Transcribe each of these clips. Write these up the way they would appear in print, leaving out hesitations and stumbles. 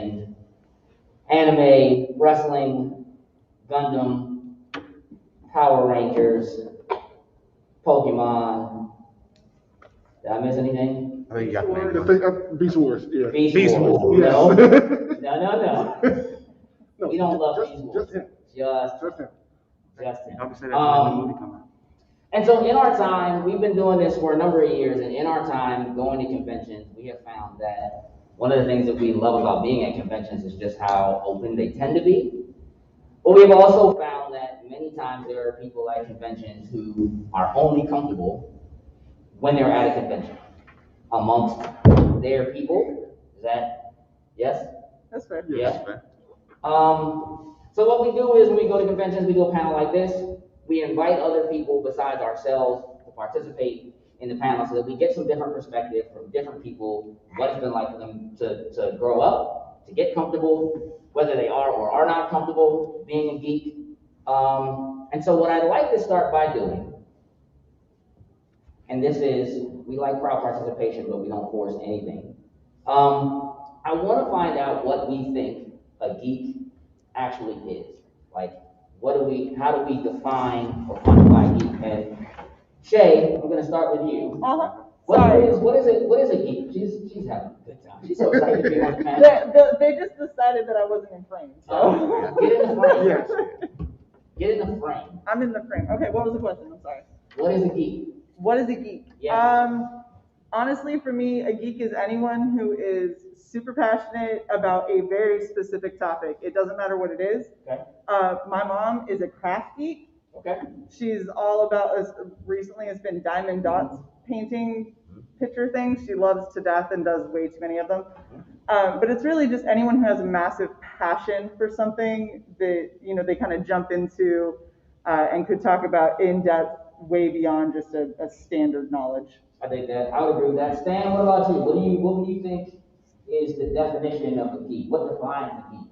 and anime, wrestling, Gundam, Power Rangers, Pokemon. Did I miss anything? I think you got the Beast Wars, yeah. Beast Wars. Yes. No. No, We don't love Beast Wars. Just him. Just him. Don't say that till the movie come out. And so in our time, we've been doing this for a number of years, and in our time going to conventions, we have found that one of the things that we love about being at conventions is just how open they tend to be. But we've also found that many times there are people at conventions who are only comfortable when they're at a convention amongst their people. Is that, yes? That's fair. Yes. So what we do is when we go to conventions, we do a panel like this. We invite other people besides ourselves to participate in the panel so that we get some different perspective from different people, what it's been like for them to grow up, to get comfortable, whether they are or are not comfortable being a geek. And so what I'd like to start by doing, and this is, we like crowd participation, but we don't force anything. I want to find out what we think a geek actually is. Like, how do we define or quantify geek? And Shae, I'm going to start with you. What is a geek? She's having a good time. She's so excited to be on the panel. They just decided that I wasn't in frame. So. Get in the frame. Yes. Get in the frame. I'm in the frame. Okay, what was the question? I'm sorry. What is a geek? What is a geek? Yeah. Honestly, for me, a geek is anyone who is super passionate about a very specific topic. It doesn't matter what it is. Okay. My mom is a craft geek. Okay. She's all about, as recently has been diamond dots painting picture things. She loves to death and does way too many of them. But it's really just anyone who has a massive passion for something that, they kind of jump into and could talk about in depth way beyond just a standard knowledge. I think that I would agree with that. Stan, what about you? What do you think is the definition of a geek? What defines a geek?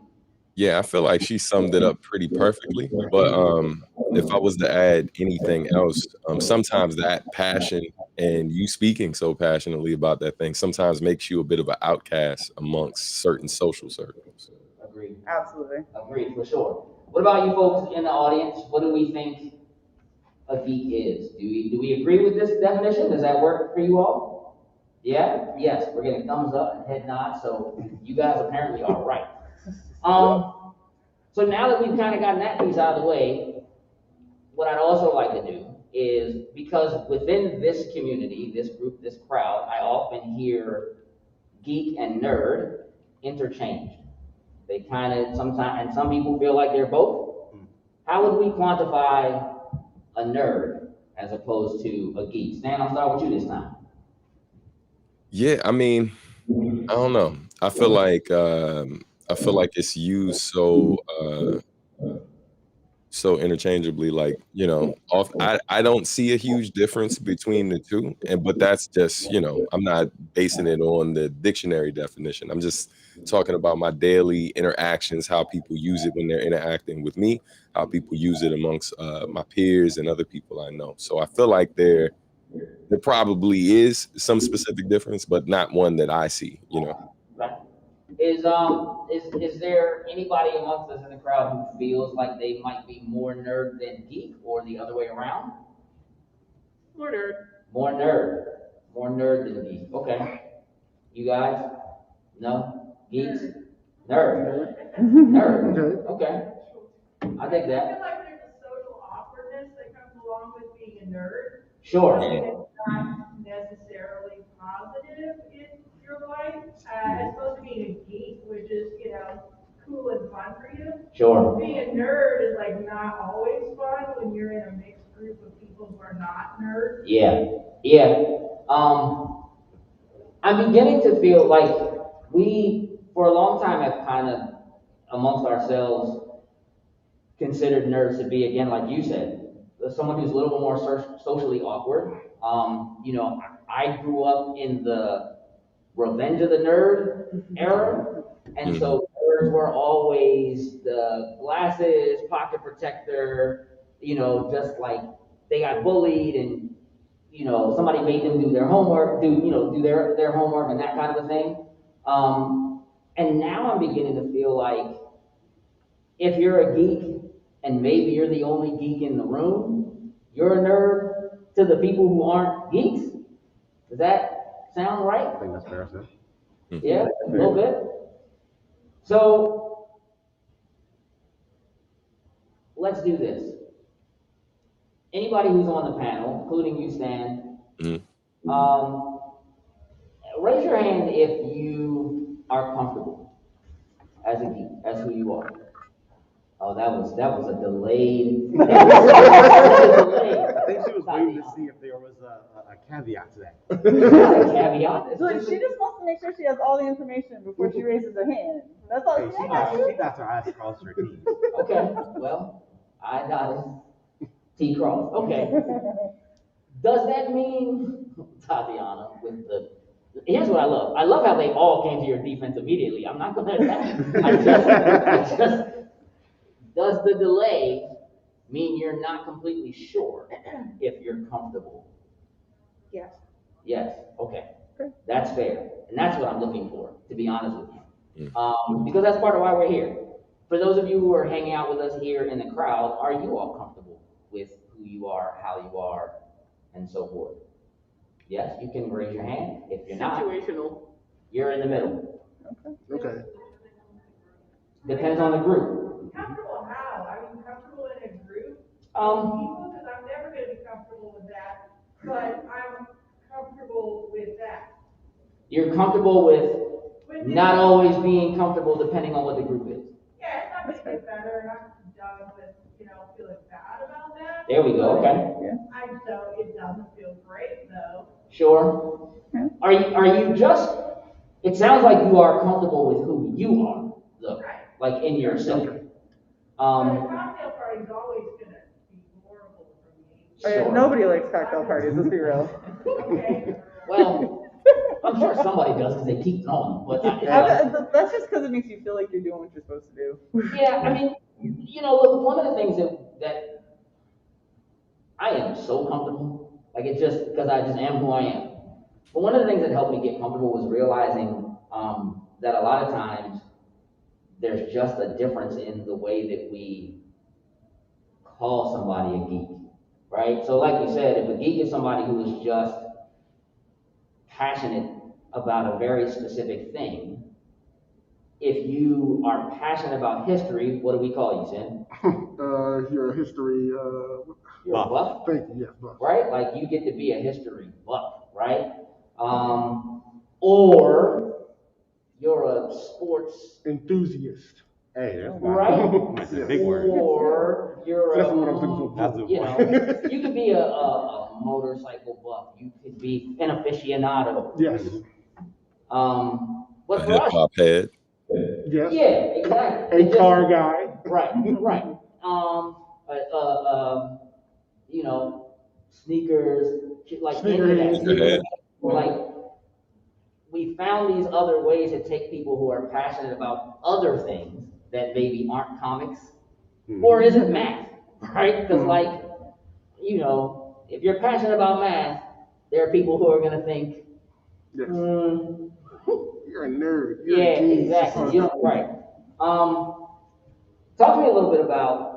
Yeah, I feel like she summed it up pretty perfectly. But if I was to add anything else, sometimes that passion and you speaking so passionately about that thing sometimes makes you a bit of an outcast amongst certain social circles. Agreed. Absolutely. Agreed, for sure. What about you folks in the audience? What do we think a geek is? Do we agree with this definition? Does that work for you all? Yeah? Yes, we're getting thumbs up and head nods, so you guys apparently are right. So now that we've kind of gotten that piece out of the way, what I'd also like to do is, because within this community, this group, this crowd, I often hear geek and nerd interchanged. They kind of sometimes, and some people feel like they're both. How would we quantify a nerd as opposed to a geek? Stan, I'll start with you this time. Yeah, I mean, I don't know. I feel like it's used so interchangeably. Like, I don't see a huge difference between the two, but that's just, I'm not basing it on the dictionary definition. I'm just talking about my daily interactions, how people use it when they're interacting with me, how people use it amongst my peers and other people I know. So I feel like there probably is some specific difference, but not one that I see, Right. Is there anybody amongst us in the crowd who feels like they might be more nerd than geek, or the other way around? More nerd. More nerd than geek. Okay. You guys? No? Geeks? Nerd. Okay. I think that. I feel like there's a social awkwardness that comes along with being a nerd. Sure. It's not necessarily positive in your life, as opposed to being a geek, which is, cool and fun for you. Sure. Being a nerd is like not always fun when you're in a mixed group of people who are not nerds. Yeah. I'm beginning to feel like we, for a long time, have kind of, amongst ourselves, considered nerds to be, again, like you said, someone who's a little bit more socially awkward. I grew up in the Revenge of the Nerd era, and so nerds were always the glasses, pocket protector, just like they got bullied and, somebody made them do their homework, do their homework and that kind of a thing. And now I'm beginning to feel like if you're a geek and maybe you're the only geek in the room, you're a nerd to the people who aren't geeks. Does that sound right? I think that's fair, sir. Yeah, a little bit. So let's do this. Anybody who's on the panel, including you, Stan, raise your hand if you are comfortable as a geek, as who you are. Oh, that was a delayed. That was a delay. I think she was waiting to see if there was a caveat to that. Not a caveat. So she just wants to make sure she has all the information before she raises her hand. That's all. Hey, she got her eyes crossed her T's. Okay, well, I got it. T cross. Okay. Does that mean, Tatiana, with the, here's what I love. I love how they all came to your defense immediately. I'm not gonna attack. I just, does the delay mean you're not completely sure if you're comfortable? Yes. Yes, okay. That's fair. And that's what I'm looking for, to be honest with you. Because that's part of why we're here. For those of you who are hanging out with us here in the crowd, are you all comfortable with who you are, how you are, and so forth? Yes, you can raise your hand. If you're not, Situational. you're in the middle. Okay. Depends on the group. Comfortable how? Are you comfortable in a group? People, because I'm never going to be comfortable with that, but I'm comfortable with that. You're comfortable with not always being comfortable depending on what the group is. Yeah, it's not going to get better, and I'm done with, feeling bad about that. There we go, okay. It doesn't feel great, though. Sure. Are you just, it sounds like you are comfortable with who you are, though, Right. like in yourself. But a cocktail party's always going to be horrible for me. Sure. Nobody likes cocktail parties, let's be real. Okay. Well, I'm sure somebody does because they keep throwing them, but That's just because it makes you feel like you're doing what you're supposed to do. yeah, I mean, look, one of the things that I am so comfortable, like it's just because I just am who I am. But one of the things that helped me get comfortable was realizing that a lot of times there's just a difference in the way that we call somebody a geek, right? So like you said, if a geek is somebody who is just passionate about a very specific thing, if you are passionate about history, what do we call you, Sin? You're a history, You're a buff. thank you, yes, buff. Right? Like you get to be a history buff, right? Or you're a sports Enthusiast. Hey, that's right? That's a big word. Or you're That's what I was looking for. That's a you could be a motorcycle buff. You could be an aficionado. Yes. A But for hip us, hop head. Yes. yeah, exactly. A car guy. Right, right. Sneakers, like Sneakerhead. like we found these other ways to take people who are passionate about other things that maybe aren't comics or isn't math, right? Because if you're passionate about math, there are people who are going to think, Yes. You're a nerd. You're yeah, a genius. exactly. Right. Talk to me a little bit about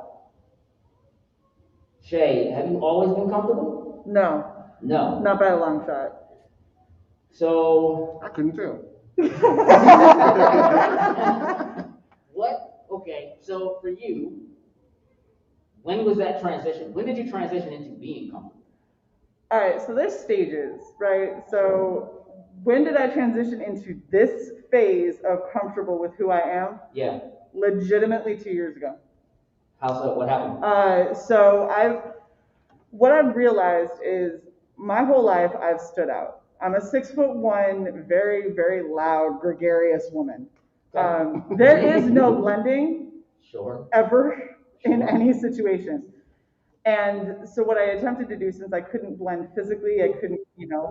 Shae. Have you always been comfortable? No, No. not by a long shot. So I couldn't tell. what? Okay. So for you, when was that transition? When did you transition into being comfortable? All right, so there's stages, right? So when did I transition into this phase of comfortable with who I am? Yeah. Legitimately 2 years ago. How so? What happened? What I've realized is my whole life I've stood out. I'm a 6'1", very, very loud, gregarious woman. There is no blending Sure. ever in any situation. And so what I attempted to do, since I couldn't blend physically, I couldn't,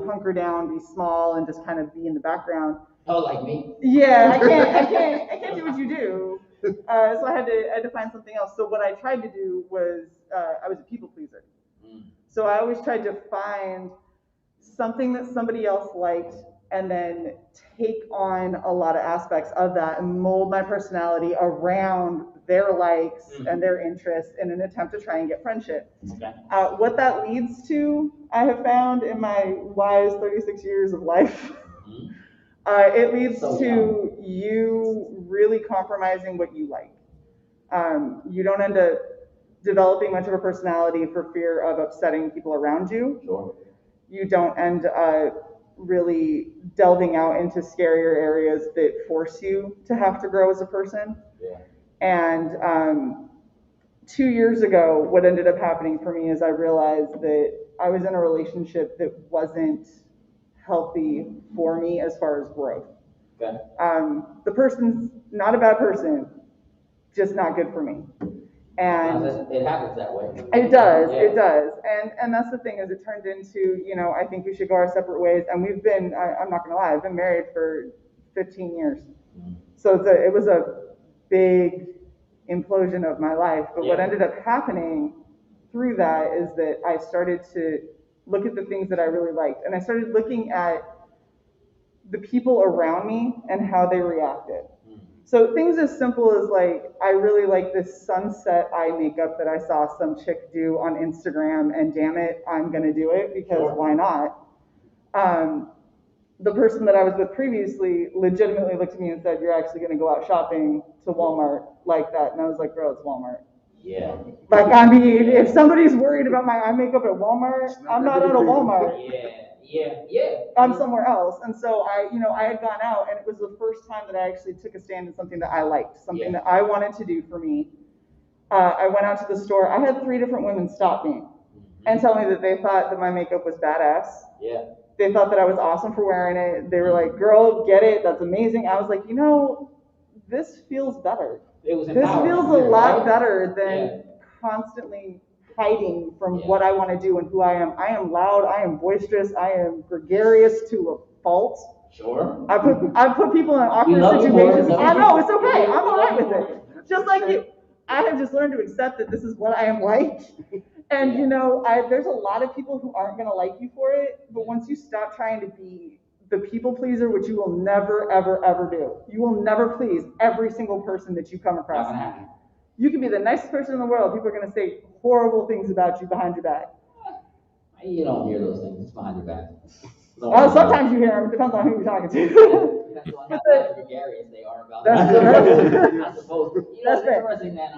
hunker down, be small, and just kind of be in the background. Oh, like me? Yeah, I can't do what you do. So I had to find something else. So what I tried to do was, I was a people pleaser. So I always tried to find something that somebody else liked and then take on a lot of aspects of that and mold my personality around their likes and their interests in an attempt to try and get friendship. Okay. What that leads to, I have found in my wise 36 years of life, it leads to you really compromising what you like. You don't end up developing much of a personality for fear of upsetting people around you. Sure. You don't end up really delving out into scarier areas that force you to have to grow as a person. Yeah. And 2 years ago, what ended up happening for me is I realized that I was in a relationship that wasn't healthy for me as far as growth. Okay. The person's not a bad person, just not good for me. And it happens that way. it does, Yeah. it does. And that's the thing, is it turned into, I think we should go our separate ways. And we've been, I'm not gonna lie, I've been married for 15 years. So it was a big implosion of my life. But what ended up happening through that is that I started to look at the things that I really liked. And I started looking at the people around me and how they reacted. So things as simple as like, I really like this sunset eye makeup that I saw some chick do on Instagram, and damn it, I'm gonna do it because why not? The person that I was with previously legitimately looked at me and said, "You're actually gonna go out shopping to Walmart like that?" And I was like, "Girl, it's Walmart." Yeah. Like, I mean, if somebody's worried about my eye makeup at Walmart, I'm not at a Walmart. Yeah. I'm somewhere else. And so I had gone out, and it was the first time that I actually took a stand in something that I liked, something that I wanted to do for me. I went out to the store. I had 3 different women stop me and tell me that they thought that my makeup was badass. Yeah. They thought that I was awesome for wearing it. They were like, "Girl, get it. That's amazing." I was like, this feels better. This feels a lot better than constantly hiding from what I want to do and who I am. I am loud. I am boisterous. I am gregarious to a fault. Sure. I put people in awkward situations. I know, it's okay. I'm all right with it. Just like you. I have just learned to accept that this is what I am like. And there's a lot of people who aren't going to like you for it. But once you stop trying to be the people pleaser, which you will never, ever, ever do. You will never please every single person that you come across. You can be the nicest person in the world. People are going to say horrible things about you behind your back. You don't hear those things behind your back. Well, sometimes you hear them. It depends on who you're talking to. Depends on how gregarious they are about it. I suppose. It's interesting that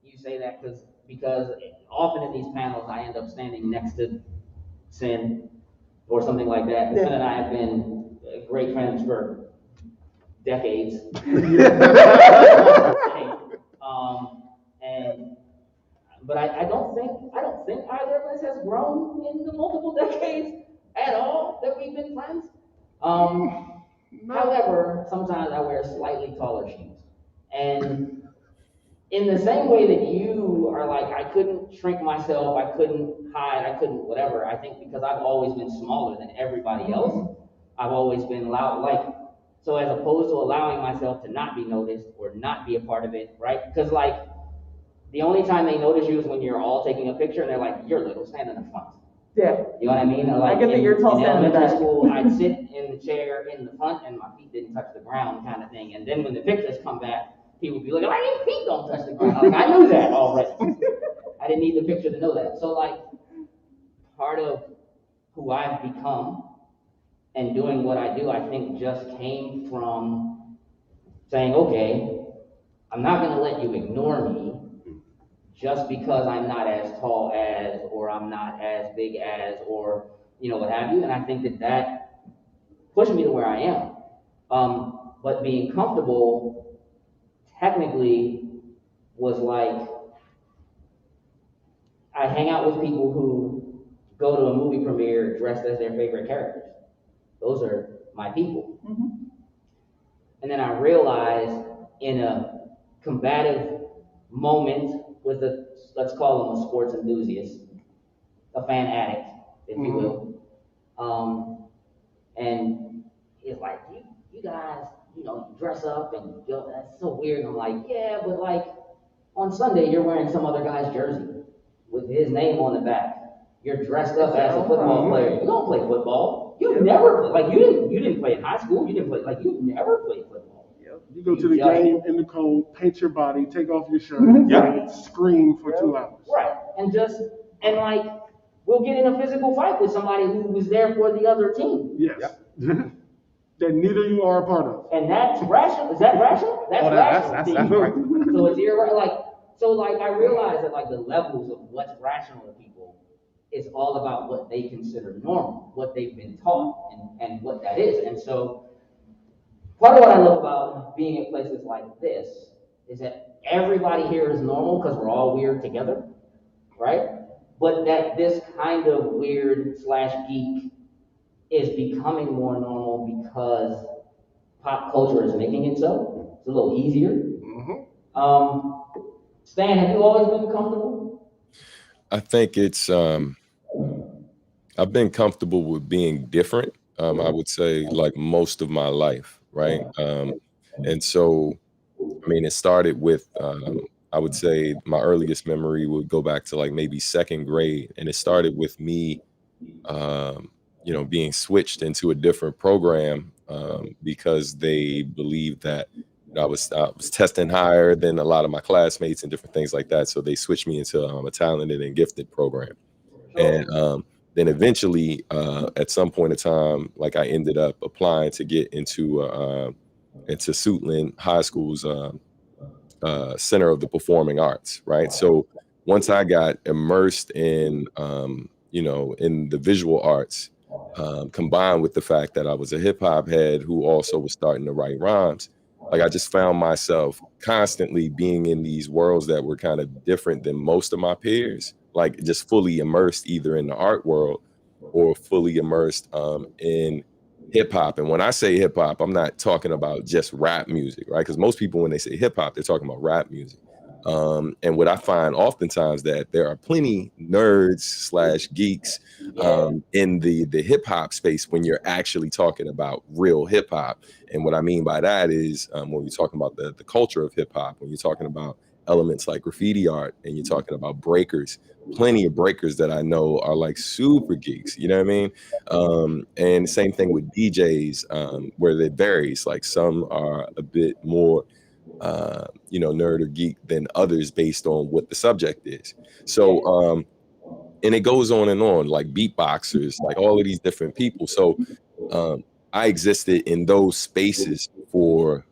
you say that because often in these panels I end up standing next to Sin or something like that. Sin and I have been great friends for decades. But I don't think either of us has grown in the multiple decades at all that we've been friends. However, sometimes I wear slightly taller shoes. And in the same way that you are like, I couldn't shrink myself, I couldn't hide, I couldn't whatever, I think because I've always been smaller than everybody else, I've always been loud. So as opposed to allowing myself to not be noticed or not be a part of it, right? Because the only time they notice you is when you're all taking a picture and they're like, "You're little, stand in the front." Yeah. You know what I mean? Or I get that you're tall, stand in the back. School, I'd sit in the chair in the front and my feet didn't touch the ground kind of thing. And then when the pictures come back, people would be like, "Why your feet don't touch the ground?" I'm like, I knew that already. I didn't need the picture to know that. So part of who I've become and doing what I do, I think just came from saying, okay, I'm not going to let you ignore me just because I'm not as tall as, or I'm not as big as, or, what have you. And I think that pushed me to where I am. But being comfortable technically was like, I hang out with people who go to a movie premiere dressed as their favorite characters. Those are my people. Mm-hmm. And then I realized in a combative moment with let's call him a sports enthusiast, a fan addict, if you will. And it's like, you guys, dress up and that's so weird. And I'm like, yeah, but on Sunday you're wearing some other guy's jersey with his name on the back. You're dressed up as a football player. You don't play football. You never like you didn't play in high school. You didn't play like you never played football. You go to the game in the cold, paint your body, take off your shirt, Yeah. scream for 2 hours. Right. And like we'll get in a physical fight with somebody who was there for the other team. Yes. That neither you are a part of. And that's rational. Is that rational? That's rational. That's right. right. So it's like I realize that like the levels of what's rational to people is all about what they consider normal, what they've been taught, and what that is. And so part of what I love about being at places like this is that everybody here is normal because we're all weird together, right? But that this kind of weird / geek is becoming more normal because pop culture is making it so. It's a little easier. Mm-hmm. Stan, have you always been comfortable? I think it's I've been comfortable with being different. I would say like most of my life, right? And so, I mean, it started with I would say my earliest memory would go back to like maybe 2nd grade, and it started with me, being switched into a different program because they believed that I was testing higher than a lot of my classmates and different things like that. So they switched me into a talented and gifted program. And then eventually, at some point in time, like I ended up applying to get into Suitland High School's Center of the Performing Arts, right? So once I got immersed in, in the visual arts, combined with the fact that I was a hip hop head who also was starting to write rhymes, like I just found myself constantly being in these worlds that were kind of different than most of my peers, like just fully immersed either in the art world or fully immersed in hip hop. And when I say hip hop, I'm not talking about just rap music, right? Because most people, when they say hip hop, they're talking about rap music. And what I find oftentimes that there are plenty nerds / geeks in the hip hop space when you're actually talking about real hip hop. And what I mean by that is when you're talking about the culture of hip hop, when you're talking about elements like graffiti art, and you're talking about breakers, plenty of breakers that I know are like super geeks, you know what I mean? And same thing with DJs, where it varies. Like some are a bit more nerd or geek than others based on what the subject is. So and it goes on and on, like beatboxers, like all of these different people. So I existed in those spaces for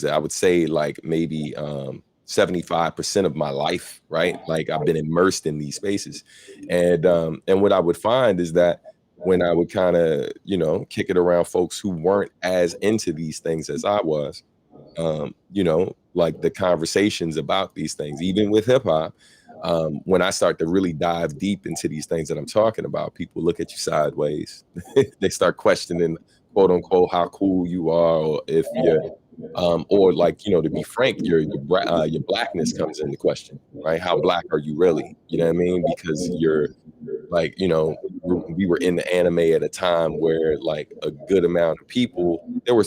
I would say like maybe 75% of my life, right? Like I've been immersed in these spaces. And what I would find is that when I would kind of, kick it around folks who weren't as into these things as I was, like the conversations about these things, even with hip hop, when I start to really dive deep into these things that I'm talking about, people look at you sideways. They start questioning, quote unquote, how cool you are, or if you're, or like, to be frank, your blackness comes into question, right? How black are you really? You know what I mean? Because you're like, we were in the anime at a time where like a good amount of people, there were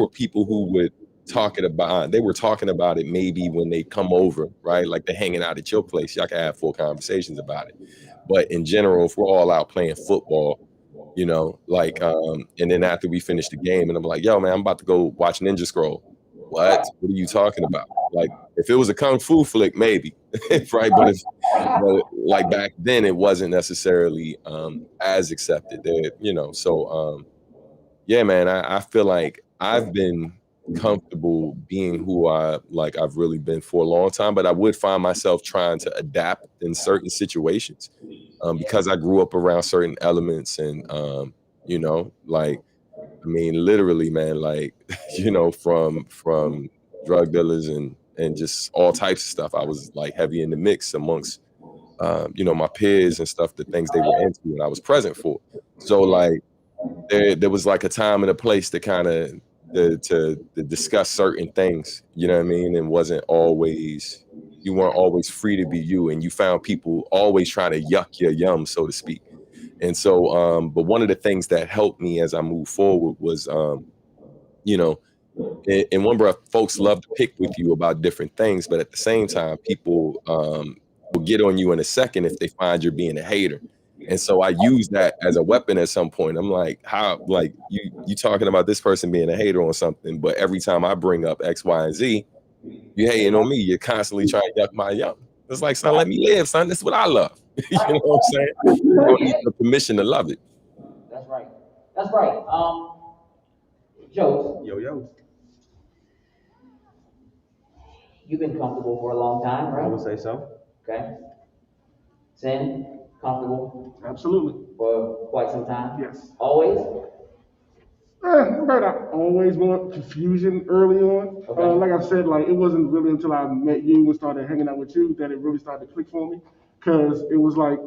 people who would they were talking about it maybe when they come over, right? Like they're hanging out at your place. Y'all can have full conversations about it. But in general, if we're all out playing football, and then after we finish the game and I'm like, yo, man, I'm about to go watch Ninja Scroll. What are you talking about? Like if it was a Kung Fu flick, maybe, right? But like back then it wasn't necessarily as accepted there, yeah, man, I feel like I've been comfortable being who I've really been for a long time, but I would find myself trying to adapt in certain situations because I grew up around certain elements and like I mean literally, man, like from drug dealers and just all types of stuff. I was like heavy in the mix amongst my peers and stuff, the things they were into and I was present for. So like there was like a time and a place to kind of to discuss certain things, you know what I mean? And you weren't always free to be you, and you found people always trying to yuck your yum, so to speak. And so, but one of the things that helped me as I moved forward was, in one breath, folks love to pick with you about different things, but at the same time, people will get on you in a second if they find you're being a hater. And so I use that as a weapon at some point. I'm like, how, like you talking about this person being a hater on something, but every time I bring up X, Y, and Z, you hating on me. You're constantly trying to yuck my yum. It's like, son, let me live, son. This is what I love. You know what I'm saying? You don't need the permission to love it. That's right. That's right. Jokes. Yo. You've been comfortable for a long time, right? I would say so. Okay. Sin, comfortable Absolutely. for quite some time? Yes. Always? But I always want confusion early on. Okay. Like I said, like it wasn't really until I met you and started hanging out with you that it really started to click for me. Cause it was like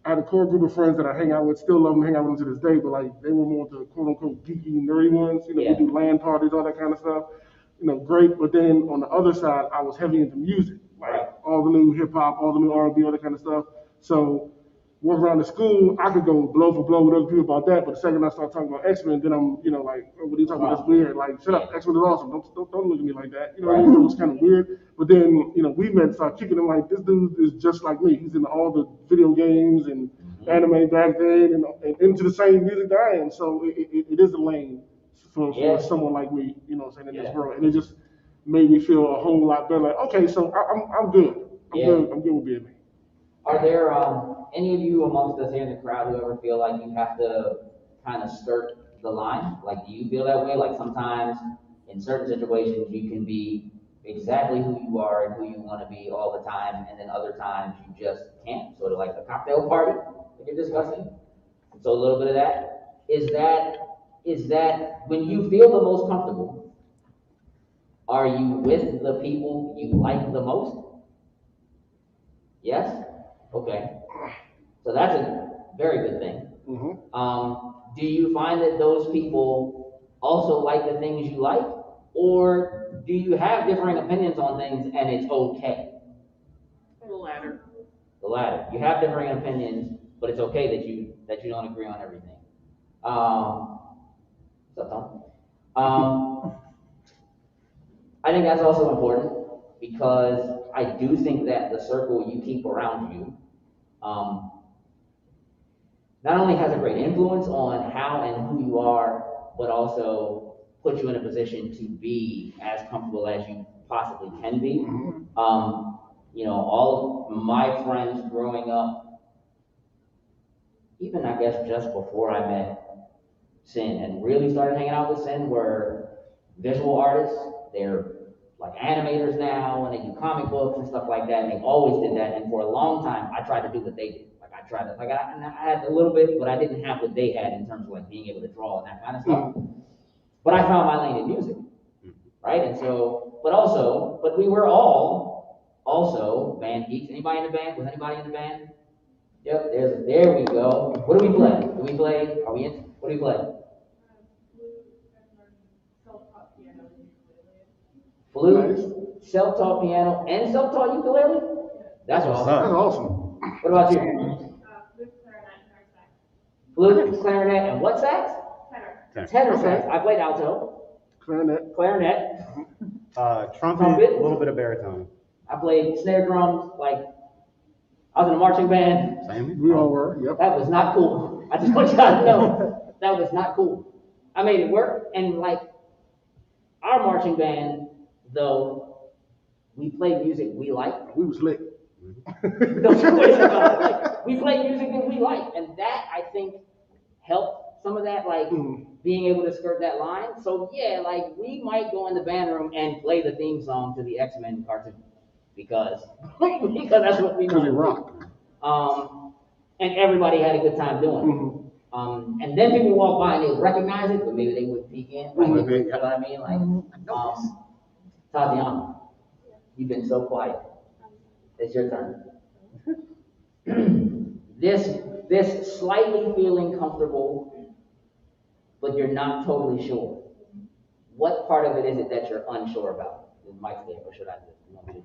I had a core group of friends that I hang out with, still love them, hang out with them to this day, but like they were more the quote unquote geeky, nerdy ones. You know, Yeah. we do LAN parties, all that kind of stuff. You know, great. But then on the other side, I was heavy into music, like Right. all the new hip hop, all the new R&B, all that kind of stuff. So walk around the school, I could go blow for blow with other people about that, but the second I start talking about X-Men, then I'm, you know, like, oh, what are you talking about? That's weird. Like, shut up, X-Men is awesome. Don't look at me like that. You know what I mean? So it was kind of weird. But then, you know, we met and started kicking him like, this dude is just like me. He's in all the video games and anime back then and into the same music that I am. So it is a lane for someone like me, you know what I'm saying, in this world. And it just made me feel a whole lot better. Like, okay, so I'm good. I'm good with being me. Are there any of you amongst us here in the crowd who ever feel like you have to kind of skirt the line? Like, do you feel that way? Like sometimes in certain situations you can be exactly who you are and who you want to be all the time, and then other times you just can't. Sort of like a cocktail party that you're discussing. So a little bit of that. Is that when you feel the most comfortable, are you with the people you like the most? Yes? Okay. So that's a very good thing. Mm-hmm. Do you find that those people also like the things you like? Or do you have differing opinions on things and it's okay? The latter. The latter. You have differing opinions, but it's okay that you don't agree on everything. What's up, Tom? I think that's also important because I do think that the circle you keep around you not only has a great influence on how and who you are, but also puts you in a position to be as comfortable as you possibly can be. You know, all of my friends growing up, even I guess just before I met Sin and really started hanging out with Sin, were visual artists. They're like animators now, and they do comic books and stuff like that. And they always did that. And for a long time, I tried to do what they did. I had a little bit, but I didn't have what they had in terms of like being able to draw and that kind of stuff. But I found my lane in music, right? And so, but we were all also band geeks. Anybody in the band? Was anybody in the band? Yep. There we go. What do we play? Do we play? Are we in? What do we play? Flute, self-taught piano, and self-taught ukulele? That's awesome. That's awesome. What about you? Flute, clarinet, and what sax? Tenor sax. I played alto. Clarinet. Trumpet, a little bit of baritone. I played snare drums, like, I was in a marching band. Same. We all were, yep. That was not cool. I just want y'all to know, that was not cool. I made it work, and like, our marching band, though, we played music we like. We was lit. Don't you worry about it. Like, we played music that we like, and that, I think, helped some of that, like, being able to skirt that line. So, yeah, like, we might go in the band room and play the theme song to the X-Men cartoon, because that's what we Because want they to rock. and everybody had a good time doing it. And then people walk by and they would recognize it, but maybe they wouldn't peek in. Like, you know what I mean? Like, Tatiana, you've been so quiet. It's your turn. This slightly feeling comfortable, but you're not totally sure. What part of it is it that you're unsure about? Is Mike there, or should I do it? You want me to?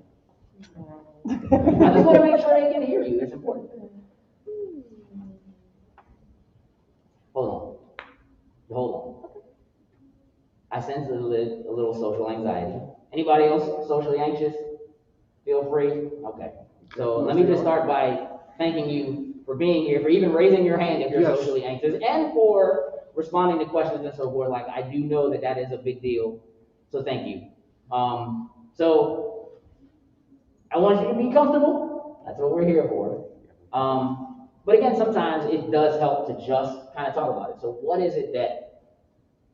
I just want to make sure they can hear you. It's important. Hold on. I sense a little social anxiety. Anybody else socially anxious? Feel free. Okay. So let me just start by thanking you for being here, for even raising your hand if you're Yes. socially anxious, and for responding to questions and so forth. Like, I do know that is a big deal. So thank you. So I want you to be comfortable. That's what we're here for. But again, sometimes it does help to just kind of talk about it. So what is it that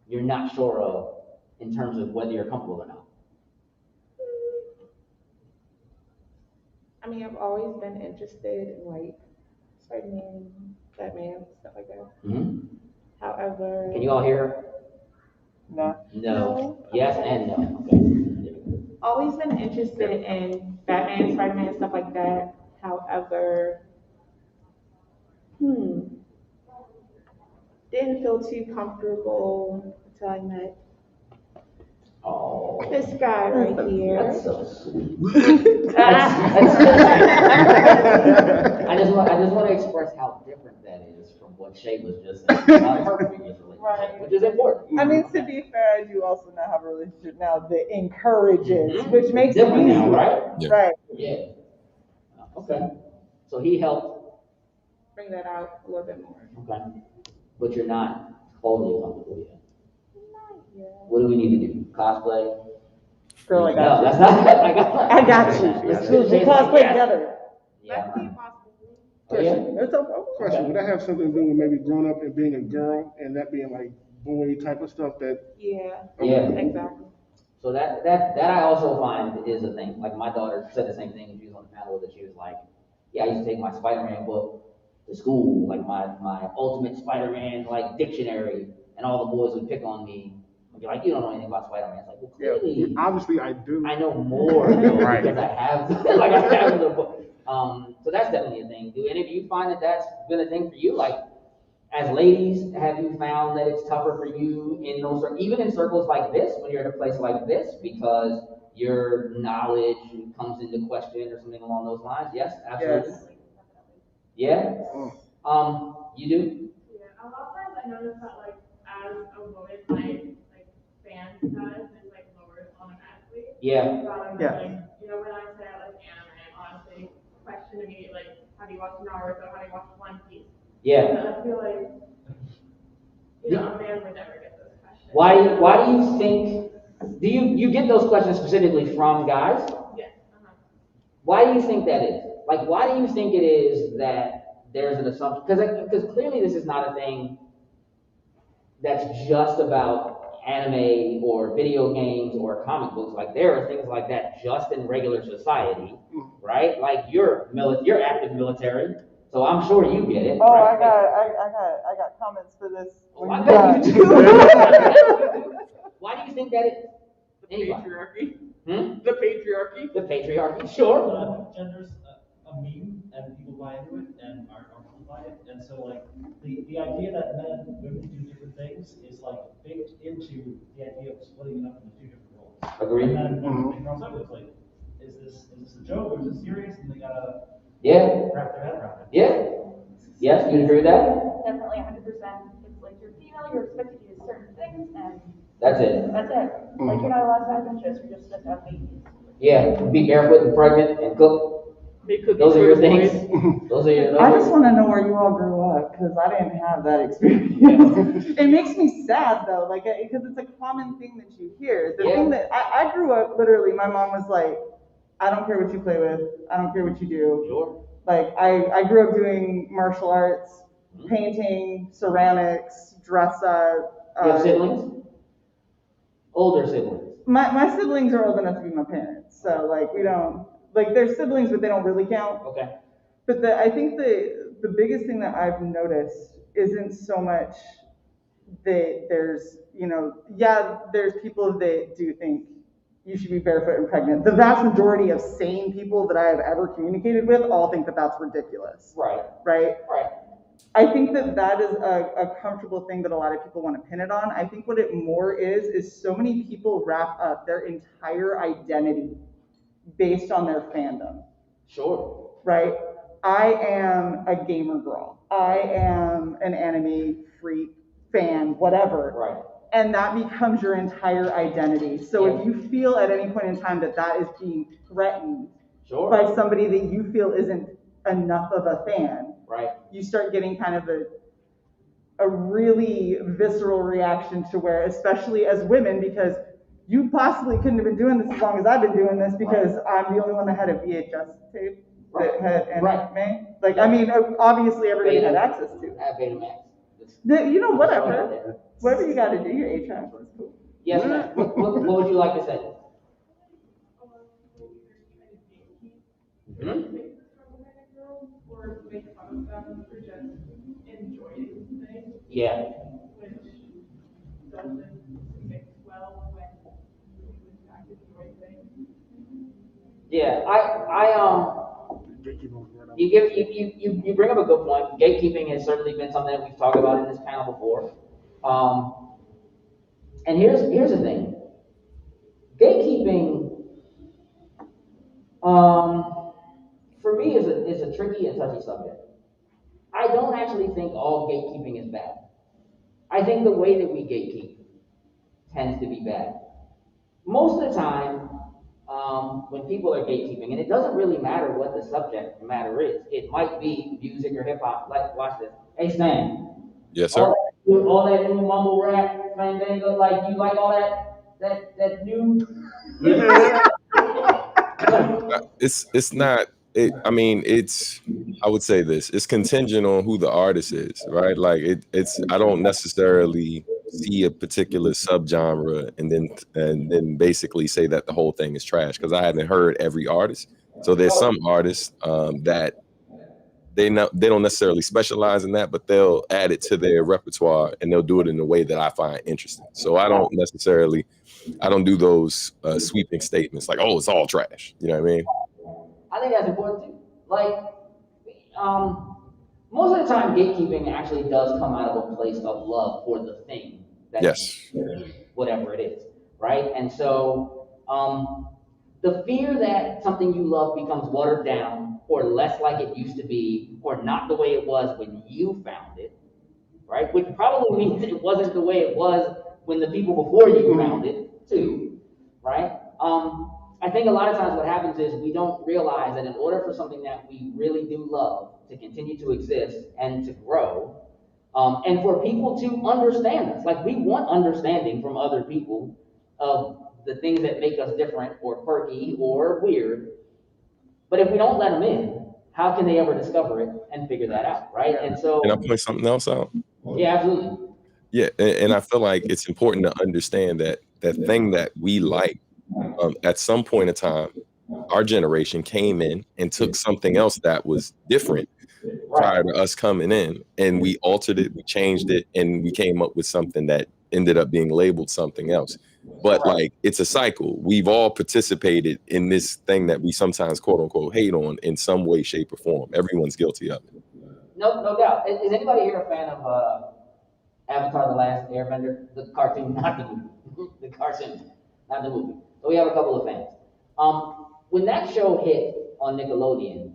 you're not sure of in terms of whether you're comfortable or not? I mean, I've always been interested in like Spider-Man, Batman, stuff like that. Mm-hmm. However, Can you all hear her? No. No. Yes and no. Okay. always been interested in Batman, Spider-Man, stuff like that. However, didn't feel too comfortable until I met Oh. this guy right here. That's so sweet. Ah. I just want to express how different that is from what Shae was just saying about her previous relationship, Right. which is important. I mean, to be fair, I do also now have a relationship now that encourages, Mhm. which makes it Different easier. now, right? Yeah. Right. Yeah. Okay. So he helped. Bring that out a little bit more. Okay. But you're not totally comfortable yet. Not yet. What do we need to do? Cosplay? Girl, I No, got you. that's not. I got you. Let's do Shay's cosplay like, yes. together. Yeah. Let's see possibly. Oh, yeah. It's okay. Question, would that have something to do with maybe growing up and being a girl and that being like boy type of stuff that? Yeah. Yeah. Exactly. So that I also find is a thing. Like my daughter said the same thing when she was on the panel, that she was like, yeah, I used to take my Spider-Man book to school, like my Ultimate Spider-Man like dictionary, and all the boys would pick on me and be like, you don't know anything about Spider-Man. It's like, well, clearly, Obviously I do. I know more though, Right. because I have the book. So that's definitely a thing. Do any of you find that that's been a thing for you? Like, as ladies, have you found that it's tougher for you in those, even in circles like this, when you're at a place like this, because your knowledge comes into question or something along those lines? Yes, absolutely. Yes. Yeah. You do? Yeah, a lot of times I notice that like as a woman, like fan status is like lowered automatically. Yeah. Yeah. Like, you know, when I say like anime, honestly, question to me like, have you watched Naruto? Have you watched One Piece? Yeah. And I feel like, you know, a man would never get those questions. Why do you think? Do you get those questions specifically from guys? Yes. Why do you think that is? Like, why do you think it is that there's an assumption? Because clearly this is not a thing that's just about anime or video games or comic books. Like, there are things like that just in regular society, right? Like, you're active military, so I'm sure you get it. Oh, right? I got comments for this. Oh, when I you bet you got- do. Why do you think that is? The Anybody? patriarchy. Hmm? The patriarchy. The patriarchy, sure. I think gender's a meme, and people buy into it and are comfortable by it. And so, like, the idea that men and women do different things is like baked into the idea of splitting it up into two different roles. Agreed. And then when it comes up, it's like, is this a joke or is it serious? And they gotta Yeah. wrap their head around it. Yeah. Yes, you agree with that? Definitely 100%. It's like you're female, you're expected to do certain things, and That's it. that's it. Like you're not allowed to have interests, you're just supposed to have babies. Yeah. Be barefoot and pregnant and cook. Make cookies Those are for your the things. boys. Those are your. I just want to know where you all grew up because I didn't have that experience. It makes me sad though, like because it's a common thing that you hear. The thing that I grew up literally, my mom was like, I don't care what you play with, I don't care what you do. Sure. Like I grew up doing martial arts, painting, ceramics, dress up. You have siblings? Older siblings. My siblings are old enough to be my parents, so like we don't like they're siblings, but they don't really count. Okay. But I think the biggest thing that I've noticed isn't so much that there's, you know, yeah, there's people that do think you should be barefoot and pregnant. The vast majority of sane people that I have ever communicated with all think that that's ridiculous. Right. Right? Right. I think that is a comfortable thing that a lot of people want to pin it on. I think what it more is so many people wrap up their entire identity based on their fandom. Sure. Right? I am a gamer girl. I am an anime freak, fan, whatever. Right. And that becomes your entire identity. So if you feel at any point in time that is being threatened Sure. by somebody that you feel isn't enough of a fan, right? you start getting kind of a really visceral reaction to where, especially as women, because you possibly couldn't have been doing this as long as I've been doing this because I'm the only one that had a VHS tape that had anime. Like, I mean, obviously everybody had access to it. Betamax. You know, whatever. Whatever you got to do, your 8 times is cool. Yes, ma'am. What would you like to say? Hmm? Or make fun of them for just enjoying things. Yeah. Which doesn't mix well when you in fact enjoy things. Yeah, you bring up a good point. Gatekeeping has certainly been something that we've talked about in this panel before. And here's the thing. Gatekeeping, for me is a tricky and touchy subject. I don't actually think all gatekeeping is bad. I think the way that we gatekeep tends to be bad. Most of the time, when people are gatekeeping, and it doesn't really matter what the subject matter is. It might be music or hip hop. Like, watch this. Hey, Stan. Yes, sir. All that new mumble rap, fandango, like you like all that new. It's not. I mean, I would say this. It's contingent on who the artist is, right? Like it's. I don't necessarily see a particular subgenre and then basically say that the whole thing is trash because I haven't heard every artist. So there's some artists that they don't necessarily specialize in that, but they'll add it to their repertoire and they'll do it in a way that I find interesting. So I don't do those sweeping statements like, oh, it's all trash. You know what I mean? I think that's important too. Like, most of the time, gatekeeping actually does come out of a place of love for the thing. Yes. Whatever it is, right? And so, the fear that something you love becomes watered down or less like it used to be or not the way it was when you found it, right? Which probably means it wasn't the way it was when the people before you found it too, right? I think a lot of times what happens is we don't realize that in order for something that we really do love to continue to exist and to grow, and for people to understand us, like we want understanding from other people of the things that make us different or quirky or weird. But if we don't let them in, how can they ever discover it and figure that out, right? And so, can I point something else out? Yeah, absolutely. Yeah, and I feel like it's important to understand that that thing that we like, at some point in time, our generation came in and took something else that was different prior to us coming in, and we altered it, we changed it, and we came up with something that ended up being labeled something else. But like, it's a cycle. We've all participated in this thing that we sometimes quote unquote hate on in some way, shape, or form. Everyone's guilty of it. No doubt. Is anybody here a fan of Avatar: The Last Airbender? The cartoon, not the movie. The cartoon, not the movie. So we have a couple of fans. When that show hit on Nickelodeon,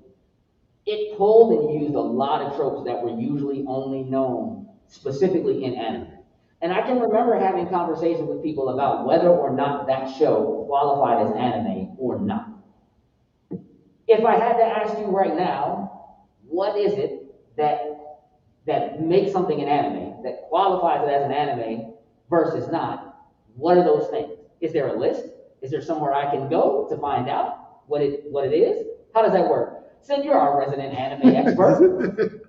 it pulled and used a lot of tropes that were usually only known specifically in anime. And I can remember having conversations with people about whether or not that show qualified as anime or not. If I had to ask you right now, what is it that makes something an anime, that qualifies it as an anime versus not? What are those things? Is there a list? Is there somewhere I can go to find out what it is? How does that work? Sid, you're our resident anime expert.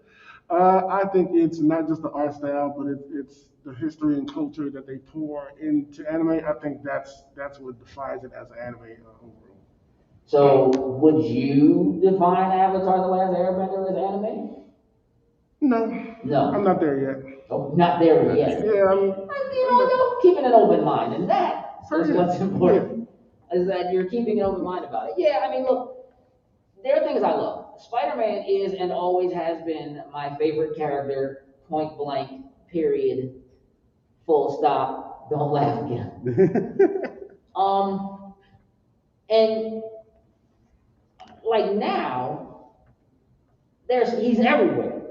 I think it's not just the art style, but it's the history and culture that they pour into anime. I think that's what defines it as an anime overall. So, would you define Avatar: The Last Airbender as anime? No, I'm not there yet. Oh, not there yet. Yeah, keeping an open mind, and that is what's important. Is that you're keeping an open mind about it. Yeah, I mean, look, there are things I love. Spider-Man is and always has been my favorite character. Point blank. Period. Full stop. Don't laugh again. And like now, he's everywhere,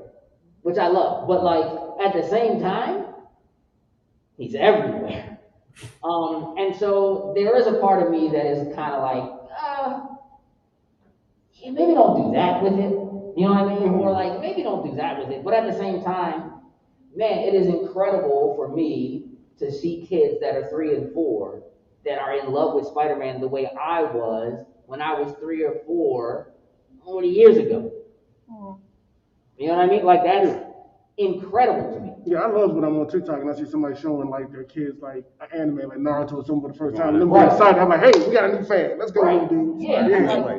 which I love. But like at the same time, he's everywhere. And so there is a part of me that is kind of like, maybe don't do that with it. You know what I mean? Or like, maybe don't do that with it. But at the same time, man, it is incredible for me to see kids that are 3 and 4 that are in love with Spider-Man the way I was when I was 3 or 4 40 years ago. You know what I mean? Like, that's incredible to me. Yeah, I love when I'm on TikTok and I see somebody showing like their kids like an anime like Naruto or something for the first time. And they're excited. I'm like, hey, we got a new fan. Let's go, Right. dude. Yeah. Yeah.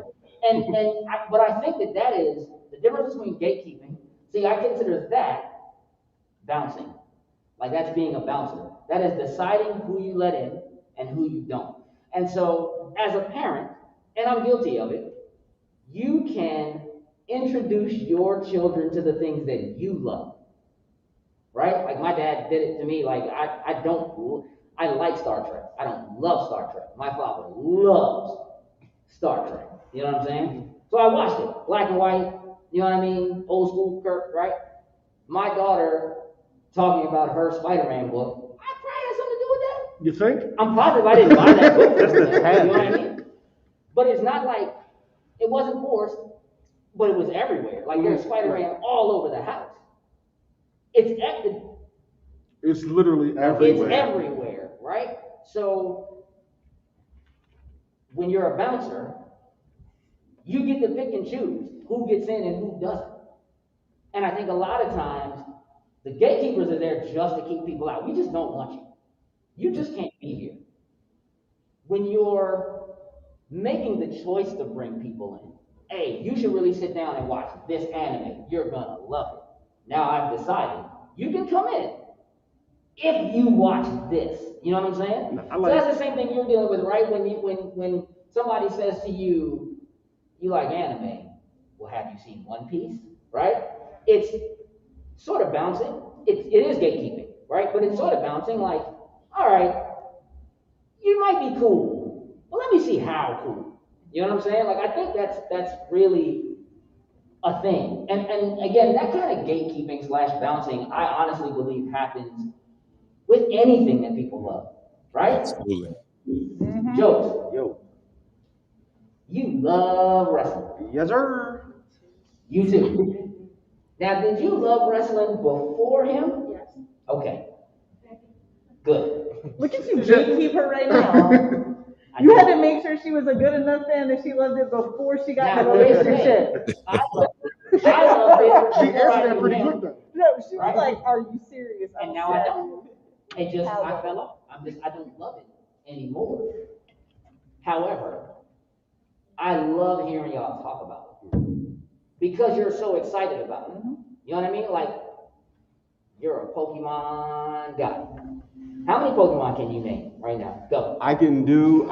But I think that is the difference between gatekeeping. See, I consider that bouncing. Like, that's being a bouncer. That is deciding who you let in and who you don't. And so, as a parent, and I'm guilty of it, you can introduce your children to the things that you love. Right? Like, my dad did it to me. Like, I like Star Trek. I don't love Star Trek. My father loves Star Trek. You know what I'm saying? So I watched it. Black and white, you know what I mean? Old school Kirk, right? My daughter talking about her Spider-Man book, I probably had something to do with that. You think? I'm positive I didn't buy that book. Just a tad. You know what I mean? But it's not like, it wasn't forced, but it was everywhere. Like, there's Spider-Man all over the house. It's literally everywhere. It's everywhere, right? So when you're a bouncer, you get to pick and choose who gets in and who doesn't. And I think a lot of times the gatekeepers are there just to keep people out. We just don't want you. You just can't be here. When you're making the choice to bring people in, hey, you should really sit down and watch this anime. You're gonna love it. Now I've decided you can come in if you watch this. You know what I'm saying? So that's the same thing you're dealing with, right? When somebody says to you, you like anime, well, have you seen One Piece? Right? It's sort of bouncing. It is gatekeeping, right? But it's sort of bouncing like, all right, you might be cool, but let me see how cool. You know what I'm saying? Like, I think that's really a thing. And again, that kind of gatekeeping / bouncing, I honestly believe happens with anything that people love, right? Absolutely. Jokes. Yo. You love wrestling. Yes, sir. You too. Now, did you love wrestling before him? Yes. Okay. Good. Look at you gatekeep her right now. You had to make sure she was a good enough fan that she loved it before she got in the relationship. I loved it. She before I answered that knew pretty him. quick though. No, she was Right. like, "Are you serious?" And I'm now I sad. don't. I fell off. I don't love it anymore. However, I love hearing y'all talk about it because you're so excited about it. You know what I mean? Like, you're a Pokemon guy. How many Pokemon can you name right now? Go. I can do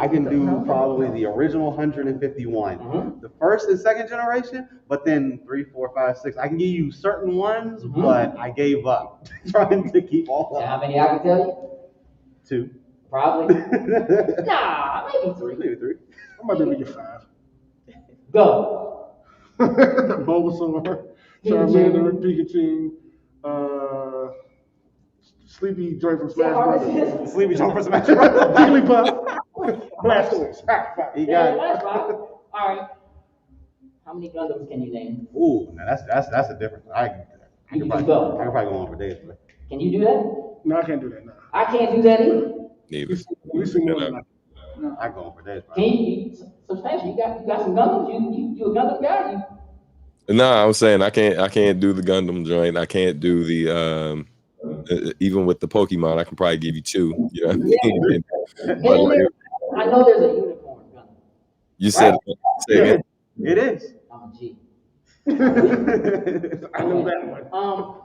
probably the original 151, the first and second generation, but then 3, 4, 5, 6. I can give you certain ones, but I gave up trying to keep all So of how them. many I can tell you? 2. Probably. Nah, maybe 3. Maybe 3. I might be able to get 5. Go. Bulbasaur, Charmander, Pikachu, Sleepy Joy from Smash Brothers. Sleepy Joe for Smash Bros. Jigglypuff, Blastoise. He Yeah, got that's right. All right. How many Gundams can you name? Ooh, now that's a different. I You could can probably go. go on for days. But Can you do that? No, I can't do that now. I can't do that either. Neither. We see more than that. I go on for days. Can you? Substantial. You got some Gundams. You a Gundam guy? No, I'm saying I can't do the Gundam joint. I can't do the even with the Pokemon. I can probably give you 2. You know what I mean? And But like, I know there's a unicorn Gundam. you said, say again. It is. I'm a G. I know that one.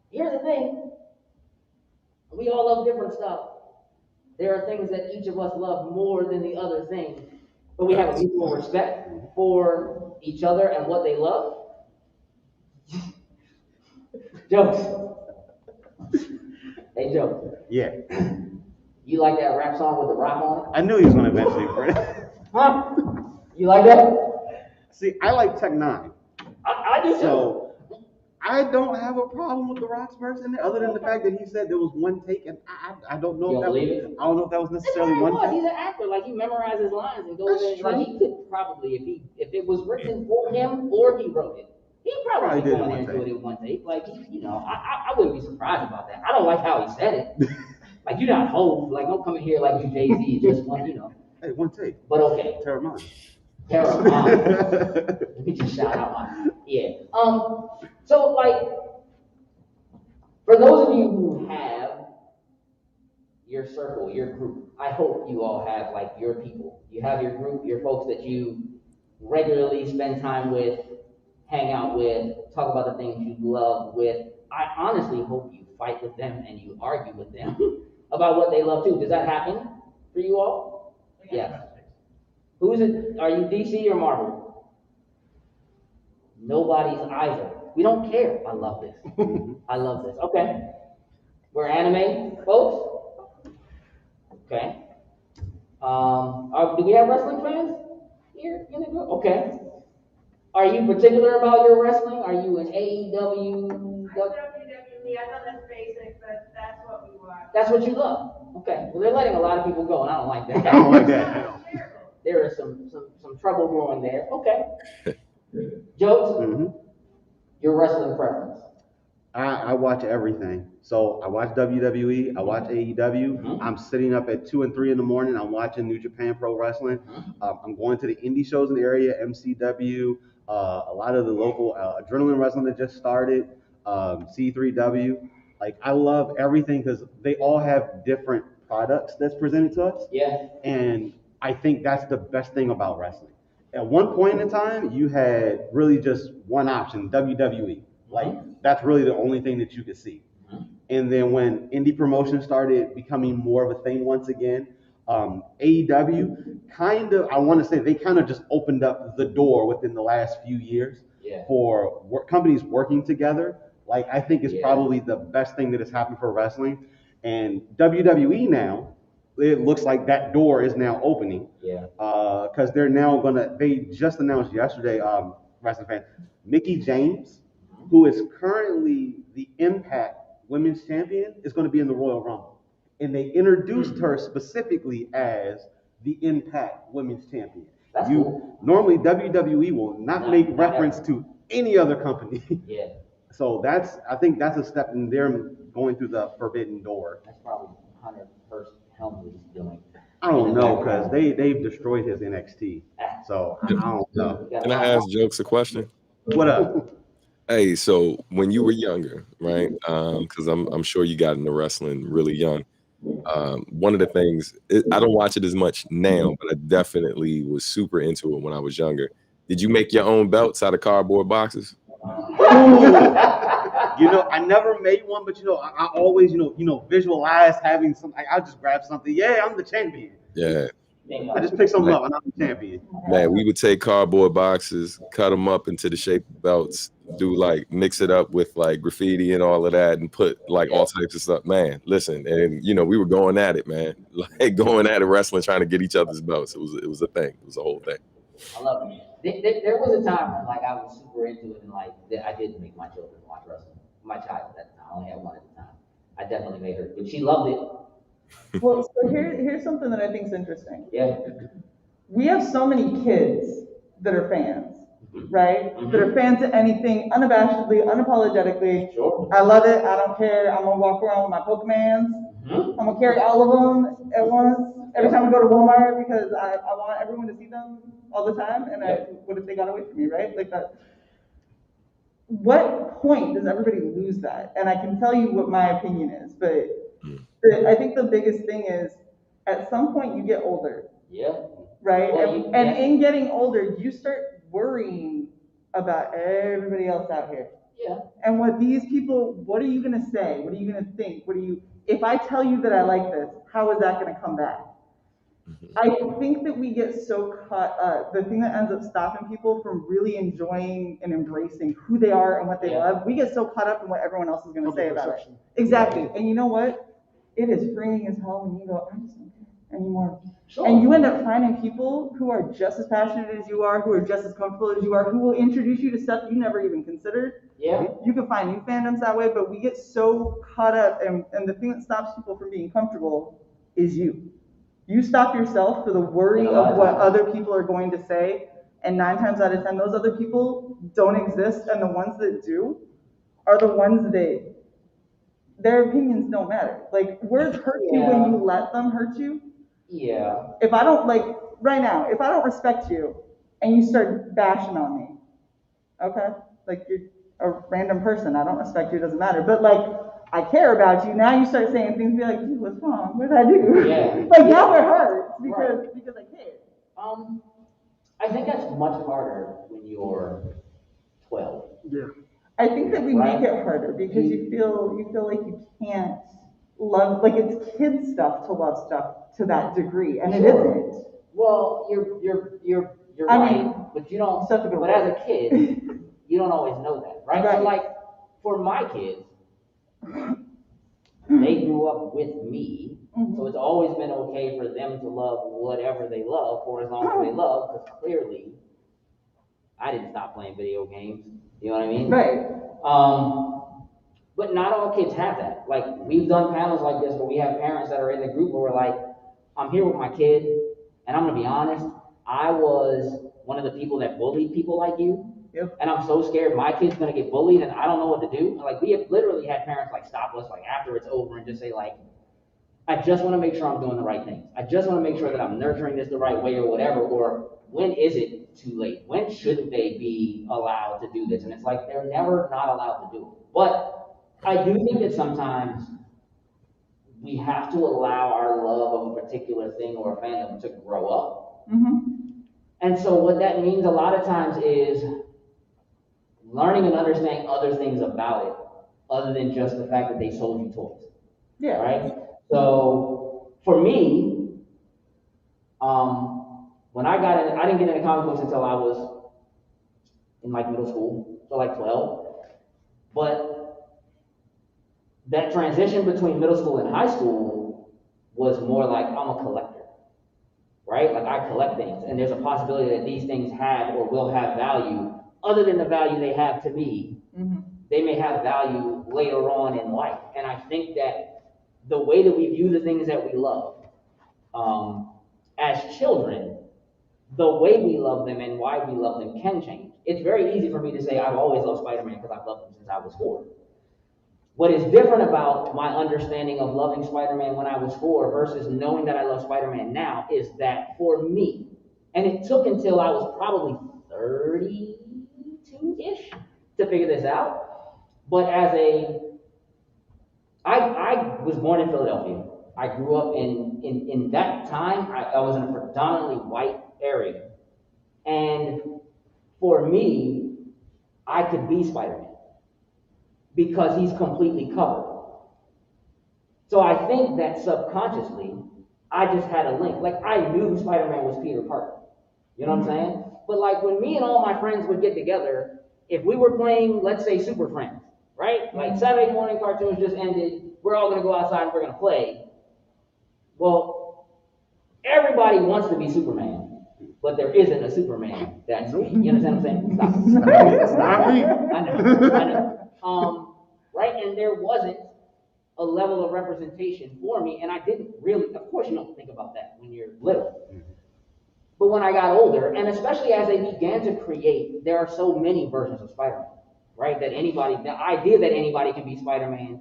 Here's the thing. We all love different stuff. There are things that each of us love more than the other thing, but we have a mutual respect for each other and what they love. Jokes. Hey, Joe. Yeah. You like that rap song with the rock on it? I knew he was gonna eventually bring it. Huh? You like that? See, I like Tech 9. I do too. So I don't have a problem with the Rock's verse in there, other than the fact that he said there was one take, and I don't know You if don't that believe it? I don't know if that was That's necessarily what it one was. take. He's an actor. Like, he memorizes lines and goes That's in. Like, he could probably, if it was written for him or he wrote it, he'd probably Probably did go it in there one and do take. it in one take. Like, I wouldn't be surprised about that. I don't like how he said it. Like, you're not Hov. Like, don't come in here like you Jay-Z, just one, Hey, one take. But okay. Terramana. Let me just shout out my, yeah. So, like, for those of you who have your circle, your group, I hope you all have, like, your people. You have your group, your folks that you regularly spend time with, hang out with, talk about the things you love with. I honestly hope you fight with them and you argue with them about what they love too. Does that happen for you all? Yeah. Who is it? Are you DC or Marvel? Nobody's either. We don't care. I love this. I love this. Okay. We're anime folks. Okay. Do we have wrestling fans here in the group? Okay. Are you particular about your wrestling? Are you an AEW? WWE, I know that's basic, but that's what we watch. That's what you love. Okay. Well, they're letting a lot of people go, and I don't like that. I don't like that. There is some trouble growing there. Okay. Jokes. Your wrestling preference? I watch everything. So I watch WWE, I watch AEW. I'm sitting up at 2 and 3 in the morning. I'm watching New Japan Pro Wrestling. I'm going to the indie shows in the area, MCW, a lot of the local Adrenaline Wrestling that just started, C3W. Like, I love everything because they all have different products that's presented to us. Yeah. And I think that's the best thing about wrestling. At one point in time, you had really just one option, WWE. Like, that's really the only thing that you could see. And then when indie promotion started becoming more of a thing once again, AEW I want to say they kind of just opened up the door within the last few years for companies working together. Like, I think it's probably the best thing that has happened for wrestling. And WWE now, it looks like that door is now opening. Yeah. Because they just announced yesterday, wrestling fan, Mickie James, who is currently the Impact Women's Champion, is going to be in the Royal Rumble. And they introduced her specifically as the Impact Women's Champion. That's cool. Normally, WWE will not make reference to any other company. Yeah. So I think that's a step in them going through the forbidden door. That's probably Hunter Helmsley's doing. I don't know, because they've destroyed his NXT. So I don't know. Can I ask Jokes a question? What up? Hey, so when you were younger, right? Because I'm sure you got into wrestling really young. One of the things, I don't watch it as much now, but I definitely was super into it when I was younger. Did you make your own belts out of cardboard boxes? I never made one, but I always, visualize having something. I'll just grab something. Yeah, I'm the champion. Yeah. I just pick something up and I'm the champion. Man, we would take cardboard boxes, cut them up into the shape of belts, mix it up with like graffiti and all of that, and put like all types of stuff. Man, listen, and we were going at it, man, like going at it, wrestling, trying to get each other's belts. It was a thing. It was a whole thing. I love it. There was a time when like I was super into it, and like I didn't make my children watch wrestling. My child at the time, I only had one at the time. I definitely made her, but she loved it. Well, so here's something that I think is interesting. Yeah. We have so many kids that are fans, right? That are fans of anything, unabashedly, unapologetically. Sure. I love it. I don't care. I'm gonna walk around with my Pokemans. I'm gonna carry all of them at once every time I go to Walmart because I want everyone to see them all the time. And what if they got away from me, right? Like that. What point does everybody lose that? And I can tell you what my opinion is, but I think the biggest thing is at some point you get older. Yeah. Right? Well, and in getting older, you start worrying about everybody else out here. Yeah. And what these people, what are you going to say? What are you going to think? If I tell you that I like this, how is that going to come back? I think that we get so caught up. The thing that ends up stopping people from really enjoying and embracing who they are and what they love, we get so caught up in what everyone else is going to say about it. Exactly. And you know what? It is freeing as hell when you go, I just don't care. anymore. Sure. And you end up finding people who are just as passionate as you are, who are just as comfortable as you are, who will introduce you to stuff you never even considered. Yeah. You can find new fandoms that way, but we get so caught up, and the thing that stops people from being comfortable is you. You stop yourself for the worry of what other people are going to say, and 9 times out of 10, those other people don't exist, and the ones that do are the ones that their opinions don't matter. Like, words hurt you when you let them hurt you. Yeah. If I don't, like, right now, if I don't respect you and you start bashing on me, okay, like, you're a random person, I don't respect you, it doesn't matter, but like, I care about you, now you start saying things, be like, dude, what's wrong, what did I do? Yeah. Like, now it hurts, because I care. I think that's much harder when you're 12. Yeah. I think that we Right. make it harder because you feel like you can't love, like, it's kid stuff to love stuff to that degree, and it Sure. isn't. Well, you're I right, mean, but you don't. such a good But word. as a kid, you don't always know that, right? Right. So like, for my kids, they grew up with me, so it's always been okay for them to love whatever they love for as long as they love, because clearly, I didn't stop playing video games. You know what I mean? Right. But not all kids have that. Like, we've done panels like this where we have parents that are in the group where we're like, I'm here with my kid, and I'm gonna be honest, I was one of the people that bullied people like you. Yep. And I'm so scared my kid's gonna get bullied and I don't know what to do. Like, we have literally had parents like stop us like after it's over and just say like, I just want to make sure I'm doing the right things. I just want to make sure that I'm nurturing this the right way or whatever, or when is it too late? When shouldn't they be allowed to do this? And it's like, they're never not allowed to do it. But I do think that sometimes we have to allow our love of a particular thing or a fandom to grow up. And so what that means a lot of times is learning and understanding other things about it, other than just the fact that they sold you toys. Yeah. Right? So for me, when I got in, I didn't get into comic books until I was in like middle school, so like 12. But that transition between middle school and high school was more like, I'm a collector, right? Like, I collect things, and there's a possibility that these things have or will have value other than the value they have to me. They may have value later on in life. And I think that the way that we view the things that we love, as children, the way we love them and why we love them can change. It's very easy for me to say I've always loved Spider-Man because I've loved him since I was 4. What is different about my understanding of loving Spider-Man when I was 4 versus knowing that I love Spider-Man now is that for me, and it took until I was probably 32-ish to figure this out, but I was born in Philadelphia. I grew up in that time, I was in a predominantly white area. And for me, I could be Spider-Man because he's completely covered. So I think that subconsciously, I just had a link. Like, I knew Spider-Man was Peter Parker. You know what I'm saying? But like, when me and all my friends would get together, if we were playing, let's say, Super Friends, right? Like, Saturday morning cartoons just ended, we're all gonna go outside and we're gonna play. Well, everybody wants to be Superman, but there isn't a Superman that's me. You understand what I'm saying? Stop. Not me. I know. Right? And there wasn't a level of representation for me, and I didn't really, of course you don't think about that when you're little. But when I got older, and especially as they began to create, there are so many versions of Spider-Man, right? That the idea that anybody can be Spider-Man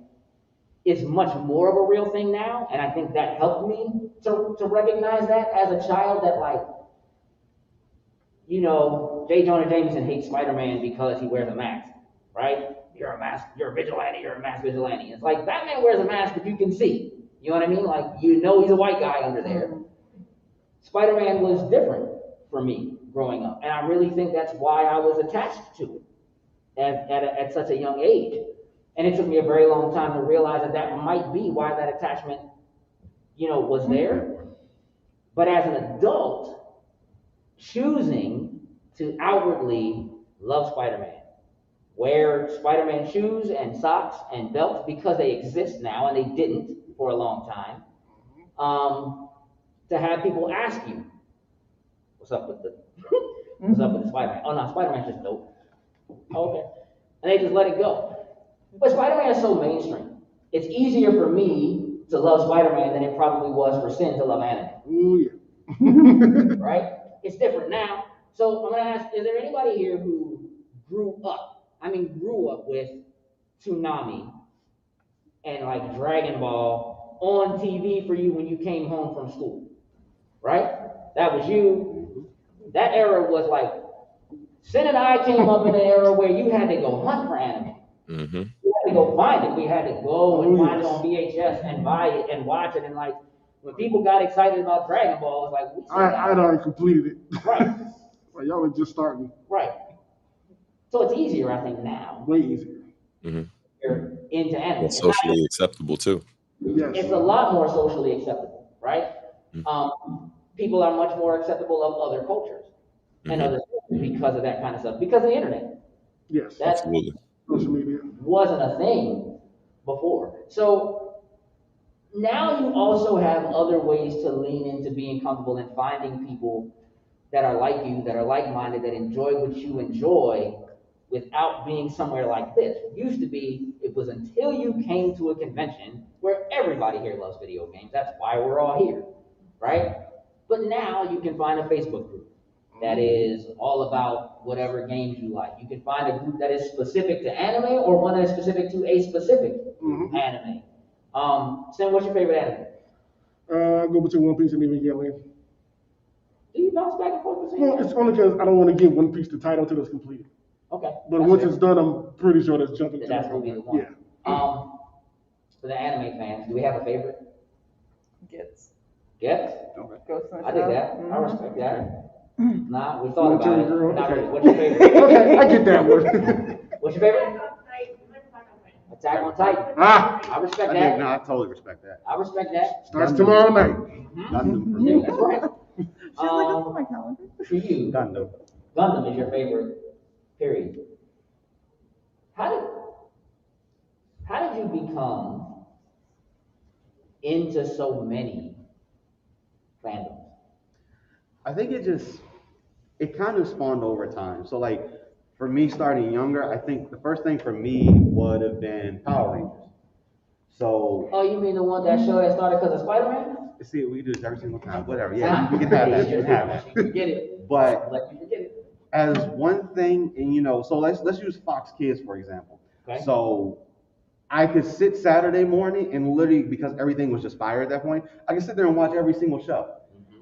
is much more of a real thing now, and I think that helped me to recognize that as a child, that like, you know, J. Jonah Jameson hates Spider-Man because he wears a mask, right? You're a vigilante, you're a mask vigilante. It's like, Batman wears a mask, but you can see. You know what I mean? Like, you know he's a white guy under there. Spider-Man was different for me growing up, and I really think that's why I was attached to it at such a young age. And it took me a very long time to realize that might be why that attachment, you know, was there. But as an adult, choosing to outwardly love Spider-Man, wear Spider-Man shoes and socks and belts because they exist now and they didn't for a long time, to have people ask you, what's up with the Spider-Man? Oh no, Spider-Man's just dope. Okay. And they just let it go. But Spider-Man is so mainstream. It's easier for me to love Spider-Man than it probably was for Sin to love anime. Oh yeah. Right? It's different now. So I'm gonna ask, is there anybody here who grew up with Tsunami and like Dragon Ball on TV for you when you came home from school? Right? That was you. That era was like, Sin and I came up in an era where you had to go hunt for anime. Mm-hmm. We had to go find it. We had to go and find it on VHS and buy it and watch it. And like, when people got excited about Dragon Ball, it was like, I'd already completed it. Right. Like, y'all are just starting. Right. So it's easier, I think, now. Way easier. Mm-hmm. You're into anime. It's socially acceptable too. Yes. It's a lot more socially acceptable, right? Mm-hmm. People are much more acceptable of other cultures and other things because of that kind of stuff, because of the internet. Yes. That Absolutely. Social media wasn't a thing before. So now you also have other ways to lean into being comfortable and finding people that are like you, that are like-minded, that enjoy what you enjoy without being somewhere like this. It used to be, it was until you came to a convention where everybody here loves video games. That's why we're all here, right? But now you can find a Facebook group that is all about whatever games you like. You can find a group that is specific to anime or one that is specific to a specific anime. Sam, what's your favorite anime? I go between One Piece and Evangelion. Do you bounce back and forth between Well, it's only because I don't want to give One Piece the title till it's completed. Okay. But once it's done, I'm pretty sure that's jumping to That's going to be the one. Yeah. For the anime fans, do we have a favorite? Gets. Gets? Okay. Ghost in the I dig Shell. that. Mhm. I respect that. Nah, we thought about it. Girl. Not Okay. really. What's your favorite? Okay, I get that one. What's your favorite? Attack on Titan. I respect that. No, I totally respect that. I respect that. Starts tomorrow night. Gundam for Yeah, me. that's right. She's like, that's on my calendar. For you, Gundam. Gundam is your favorite, period. How did you become into so many fandoms? I think it kind of spawned over time. So like, for me starting younger, I think the first thing for me would have been Power Rangers. So, Oh, you mean the one that show that started because of Spider-Man? see, we do this every single time. Whatever. Yeah, you can have that. You can have that. Forget it. But Let you forget it. as one thing, and so let's use Fox Kids for example. Okay. So I could sit Saturday morning and literally, because everything was just fire at that point, I could sit there and watch every single show.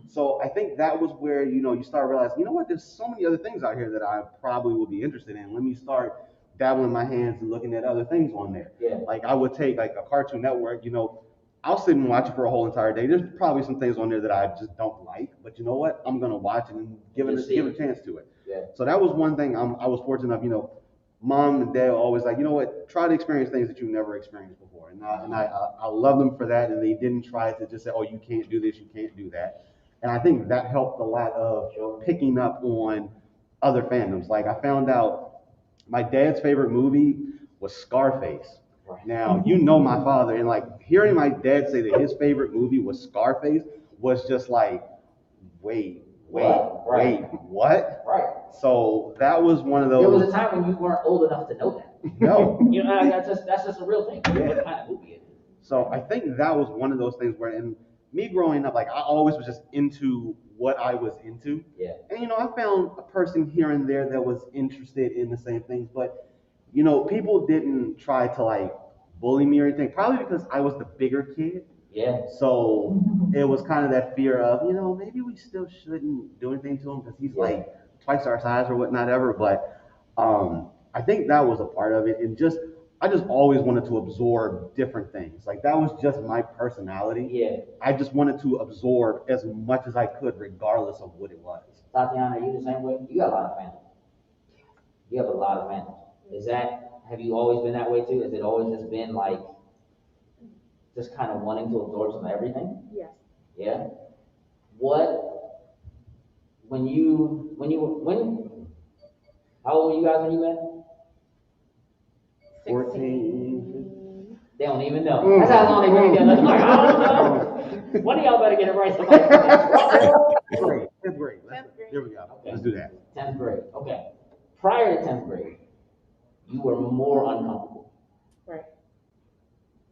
So I think that was where, you start realizing, you know what, there's so many other things out here that I probably would be interested in. Let me start dabbling my hands and looking at other things on there. Yeah. Like I would take like a Cartoon Network, I'll sit and watch it for a whole entire day. There's probably some things on there that I just don't like, but you know what? I'm gonna watch it and give it a chance to it. Yeah. So that was one thing I was fortunate enough, Mom and Dad were always like, you know what? Try to experience things that you've never experienced before. And I love them for that. And they didn't try to just say, oh, you can't do this, you can't do that. And I think that helped a lot of picking up on other fandoms. Like I found out my dad's favorite movie was Scarface. Right. Now, my father, and like hearing my dad say that his favorite movie was Scarface was just like, wait, what? Right. So that was one of those. There was a time when you weren't old enough to know that. No. That's just a real thing. Yeah. What kind of movie it is. So I think that was one of those things where, and me growing up, like I always was just into what I was into. Yeah. And I found a person here and there that was interested in the same things, but people didn't try to like bully me or anything, probably because I was the bigger kid. Yeah. So it was kind of that fear of, maybe we still shouldn't do anything to him because he's like twice our size or whatnot ever. But I think that was a part of it. And I just always wanted to absorb different things. Like that was just my personality. Yeah. I just wanted to absorb as much as I could, regardless of what it was. Tatiana, are you the same way? You got a lot of fans. You have a lot of fans. Have you always been that way too? Has it always just been like, just kind of wanting to absorb some of everything? Yes. Yeah? How old were you guys when you met? 14. They don't even know. That's how long they've been together. Like, I don't know. One of y'all better get it right. Somebody come in. 10th grade. Here we go. Okay. Let's do that. 10th grade. Okay. Prior to 10th grade, you were more uncomfortable. Right.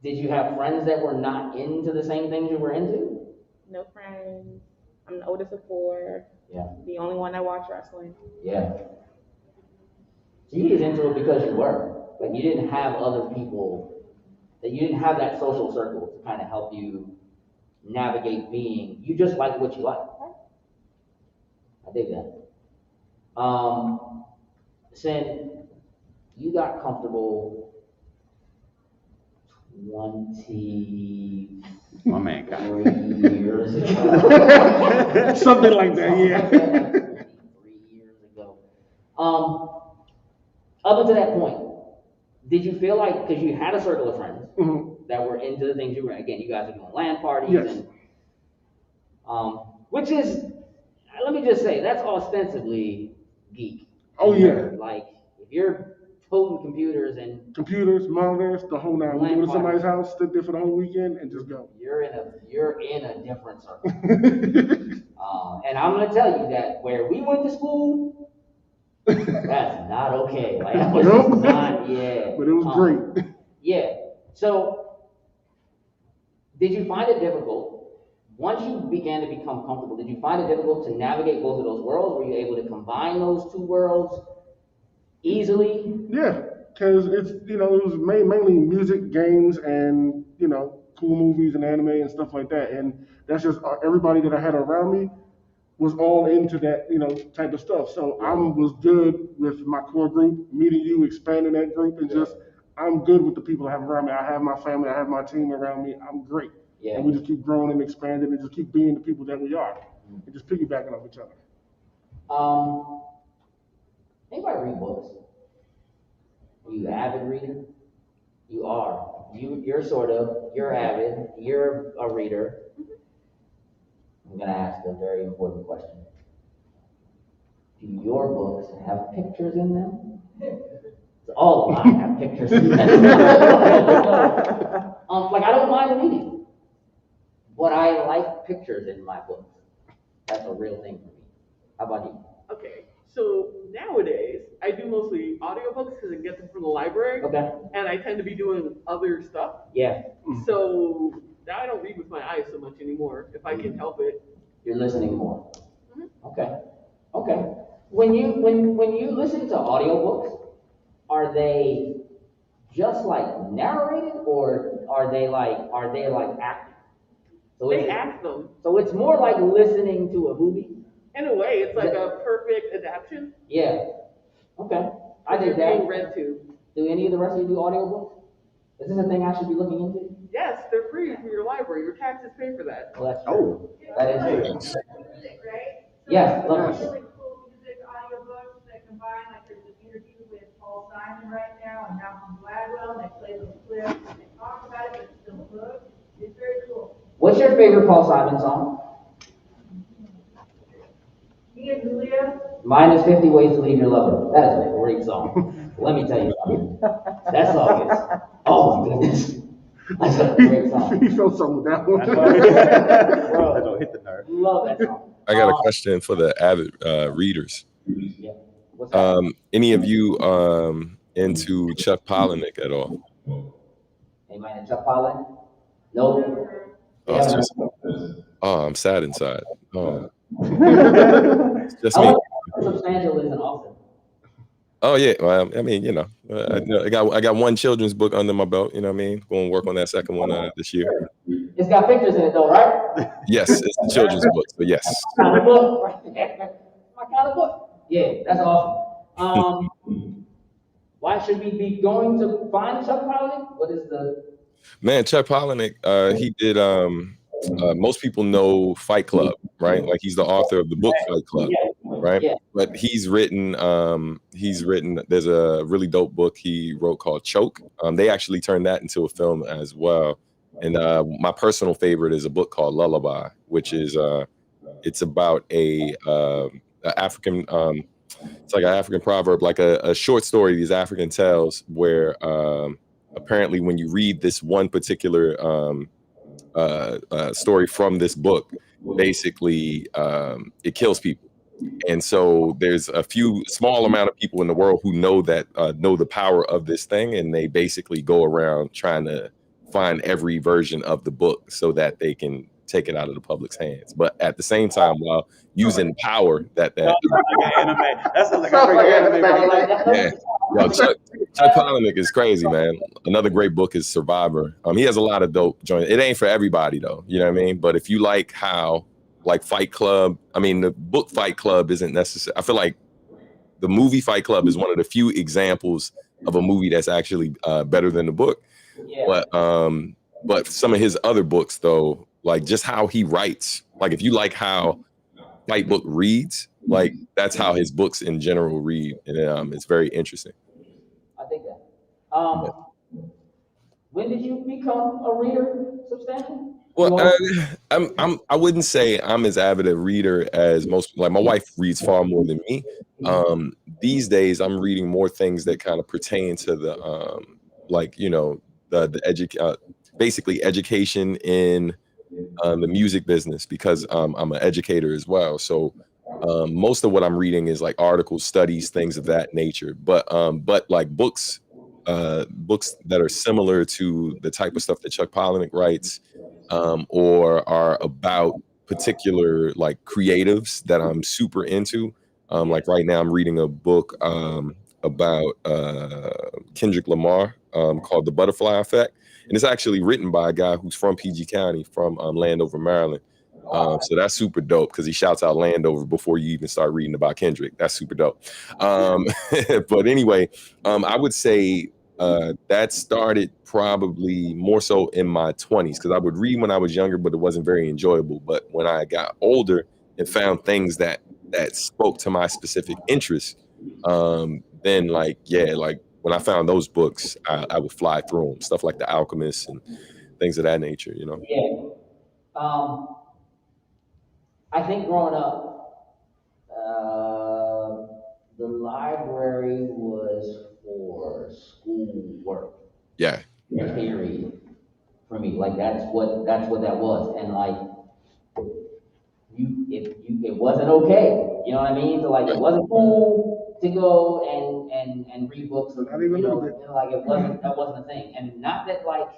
Did you have friends that were not into the same things you were into? No friends. I'm the oldest of 4. Yeah. The only one that watched wrestling. Yeah. So you was into it because you were. Like you didn't have other people, that you didn't have that social circle to kind of help you navigate being. You just like what you like. I dig that. Sin, you got comfortable 20 My man got 3 years ago. Something like that, yeah. 3 years ago. Up until that point, did you feel like, because you had a circle of friends that were into the things you were, again, you guys are doing LAN parties, Yes. and which is, let me just say, that's ostensibly geek. Oh, yeah. Like, if you're toting computers and Computers, monitors, the whole nine. We LAN go to party. somebody's house, sit there for the whole weekend, and just go. you're in a different circle. And I'm gonna tell you that where we went to school, that's not okay. Like that was Nope. not, yeah. But it was great. Yeah. So, did you find it difficult once you began to become comfortable? Did you find it difficult to navigate both of those worlds? Were you able to combine those two worlds easily? Yeah, because it's, it was mainly music, games, and, cool movies and anime and stuff like that. And that's just everybody that I had around me was all into that, type of stuff. So I was good with my core group, meeting you, expanding that group, and just, I'm good with the people I have around me. I have my family, I have my team around me. I'm great. Yeah. And we just keep growing and expanding and just keep being the people that we are and just piggybacking off each other. Anybody read books? Are you an avid reader? You are. You're avid, you're a reader. I'm gonna ask a very important question. Do your books have pictures in them? All of mine have pictures in them. Like I don't mind reading, but I like pictures in my books. That's a real thing for me. How about you? Okay, so nowadays I do mostly audiobooks because I get them from the library. Okay. And I tend to be doing other stuff. Yeah. So now I don't read with my eyes so much anymore, if I can help it. You're listening more. Okay. Okay. When you listen to audiobooks, are they just like narrated or are they like acting? So They act them. So it's more like listening to a movie? In a way, it's like a perfect adaptation. Yeah. Okay. I did You're being that. read to. Do any of the rest of you do audiobooks? Is this a thing I should be looking into? Yes, they're free from your library. Your taxes pay for that. Well, that's true. That is true. Music, right? So Yes, there's love really cool music audiobooks that combine, like there's an interview with Paul Simon right now and Malcolm Gladwell, and they play those clips and they talk about it, but it's still a book. It's very cool. What's your favorite Paul Simon song? Me and Julia. Mine is 50 Ways to Leave Your Lover. That is a great song. Let me tell you something. That song is, oh my goodness. That's a great song. He felt something with that one. Bro, That don't hit the nerve. love that song. I got a question for the avid readers. Yeah. What's that? Any of you into Chuck Palahniuk at all? Anybody in Chuck Palahniuk? Nope. Oh, it's just, I'm sad inside. Oh, it's just I me. love substantialism also. Oh yeah, well, I mean, I got one children's book under my belt. You know what I mean? Going to work on that second one this year. It's got pictures in it though, right? Yes, it's the children's book. So yes. Kind of book. My kind of book. Yeah, that's awesome. Why should we be going to find Chuck Palahniuk? What is the Man, Chuck Palahniuk, he did. Most people know Fight Club, right? Like he's the author of the book Fight Club, right? Yeah. But he's written. There's a really dope book he wrote called Choke. They actually turned that into a film as well. And my personal favorite is a book called Lullaby, which is it's about a African. It's like an African proverb, like a short story these African tells, where apparently when you read this one particular story from this book, basically it kills people. And so there's a few small amount of people in the world who know that know the power of this thing, and they basically go around trying to find every version of the book so that they can take it out of the public's hands. But at the same time, while using power that Sounds like an anime. That sounds like a freaking anime, bro. yeah. Yo, Chuck Palahniuk is crazy, man. Another great book is Survivor. He has a lot of dope joints. It ain't for everybody though, you know what I mean? But if you like how like Fight Club, I mean the book Fight Club isn't necessary. I feel like the movie Fight Club is one of the few examples of a movie that's actually better than the book. Yeah. But some of his other books though, like just how he writes, like if you like how Fight Book reads, like that's how his books in general read, and it's very interesting. I think that. When did you become a reader substantially? Well, I wouldn't say I'm as avid a reader as most. Like my wife reads far more than me. These days, I'm reading more things that kind of pertain to the like basically education in the music business, because I'm an educator as well. So most of what I'm reading is like articles, studies, things of that nature. But like books that are similar to the type of stuff that Chuck Palahniuk writes, or are about particular like creatives that I'm super into. Like right now, I'm reading a book about Kendrick Lamar called The Butterfly Effect. And it's actually written by a guy who's from PG County, from Landover, Maryland. So that's super dope because he shouts out Landover before you even start reading about Kendrick. That's super dope. But anyway, I would say that started probably more so in my 20s, because I would read when I was younger, but it wasn't very enjoyable. But when I got older and found things that spoke to my specific interests, then like when I found those books, I would fly through them. Stuff like The Alchemist and things of that nature, you know. Yeah. I think growing up, the library was for school work. Yeah. Period. For me, like that's what that was, and like it wasn't okay. You know what I mean? So like it wasn't cool to go and read books. Not even a little bit. Like it wasn't that wasn't a thing, and not that like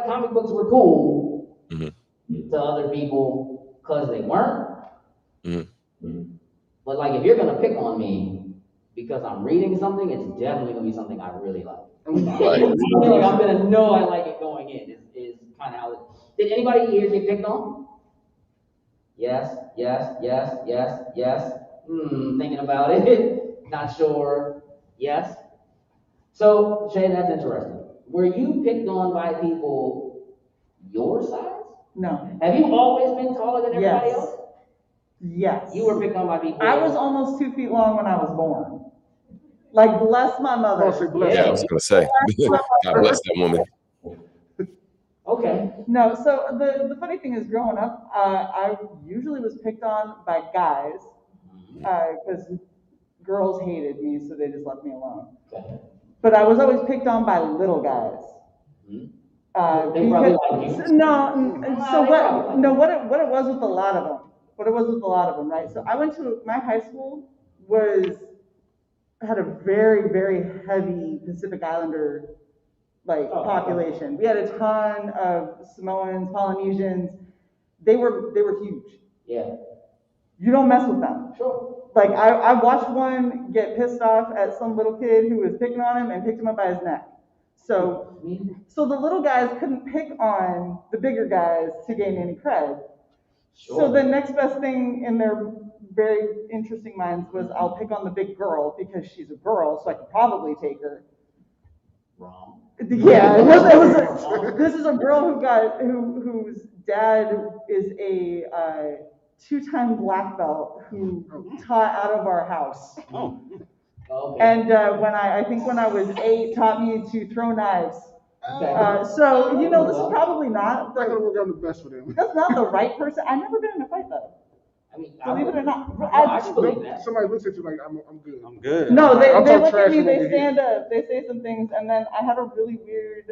comic books were cool to other people because they weren't. But like if you're gonna pick on me because I'm reading something, it's definitely gonna be something I really like. Like I'm gonna know I like it going in. Is kind of how it. Did anybody here get picked on? Yes. Thinking about it, not sure. Yes. So Shae, that's interesting. Were you picked on by people your size? No. Have you always been taller than everybody else? Yes. You were picked on by people. I was almost 2 feet long when I was born. Like, bless my mother. Yeah, I was gonna say, God bless that woman. Okay. No, so the funny thing is, growing up, I usually was picked on by guys, because girls hated me, so they just left me alone. Okay. But I was always picked on by little guys. They probably like you. What it was with a lot of them, right? So I went to, my high school had a very, very heavy Pacific Islander population. We had a ton of Samoans, Polynesians. They were huge. Yeah. You don't mess with them. Sure. Like I watched one get pissed off at some little kid who was picking on him and picked him up by his neck. So the little guys couldn't pick on the bigger guys to gain any cred. Sure. So the next best thing in their very interesting minds was, I'll pick on the big girl because she's a girl, so I could probably take her. Wrong. Yeah, this is a girl whose dad is a 2-time black belt who taught out of our house. Oh. Okay. And when I was 8, taught me to throw knives. Okay. So this is probably not Not gonna work out the best for them. that's not the right person. I've never been in a fight though. I mean, Believe it or not. I can believe that. Somebody looks at you like, I'm good. I'm good. No, they I'll talk look trash at me, from over they here. stand up, they say some things, and then I had a really weird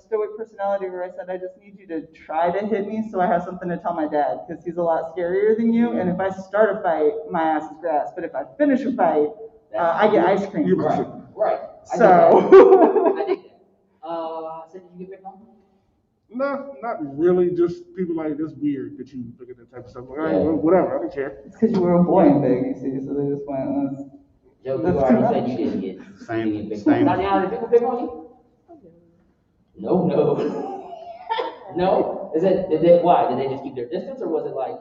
stoic personality where I said, I just need you to try to hit me so I have something to tell my dad, because he's a lot scarier than you, and if I start a fight, my ass is grass, but if I finish a fight, I get ice cream. Right. So. I dig that. So did you get picked on? No, not really. Just people like, this weird that you look at that type of stuff. Like, Yeah. whatever, I don't care. It's because you were a boy and big, you see, so they just went, Joe, you already said you didn't get picked on. Now, did people pick on you? No. No? Why? Did they just keep their distance, or was it like?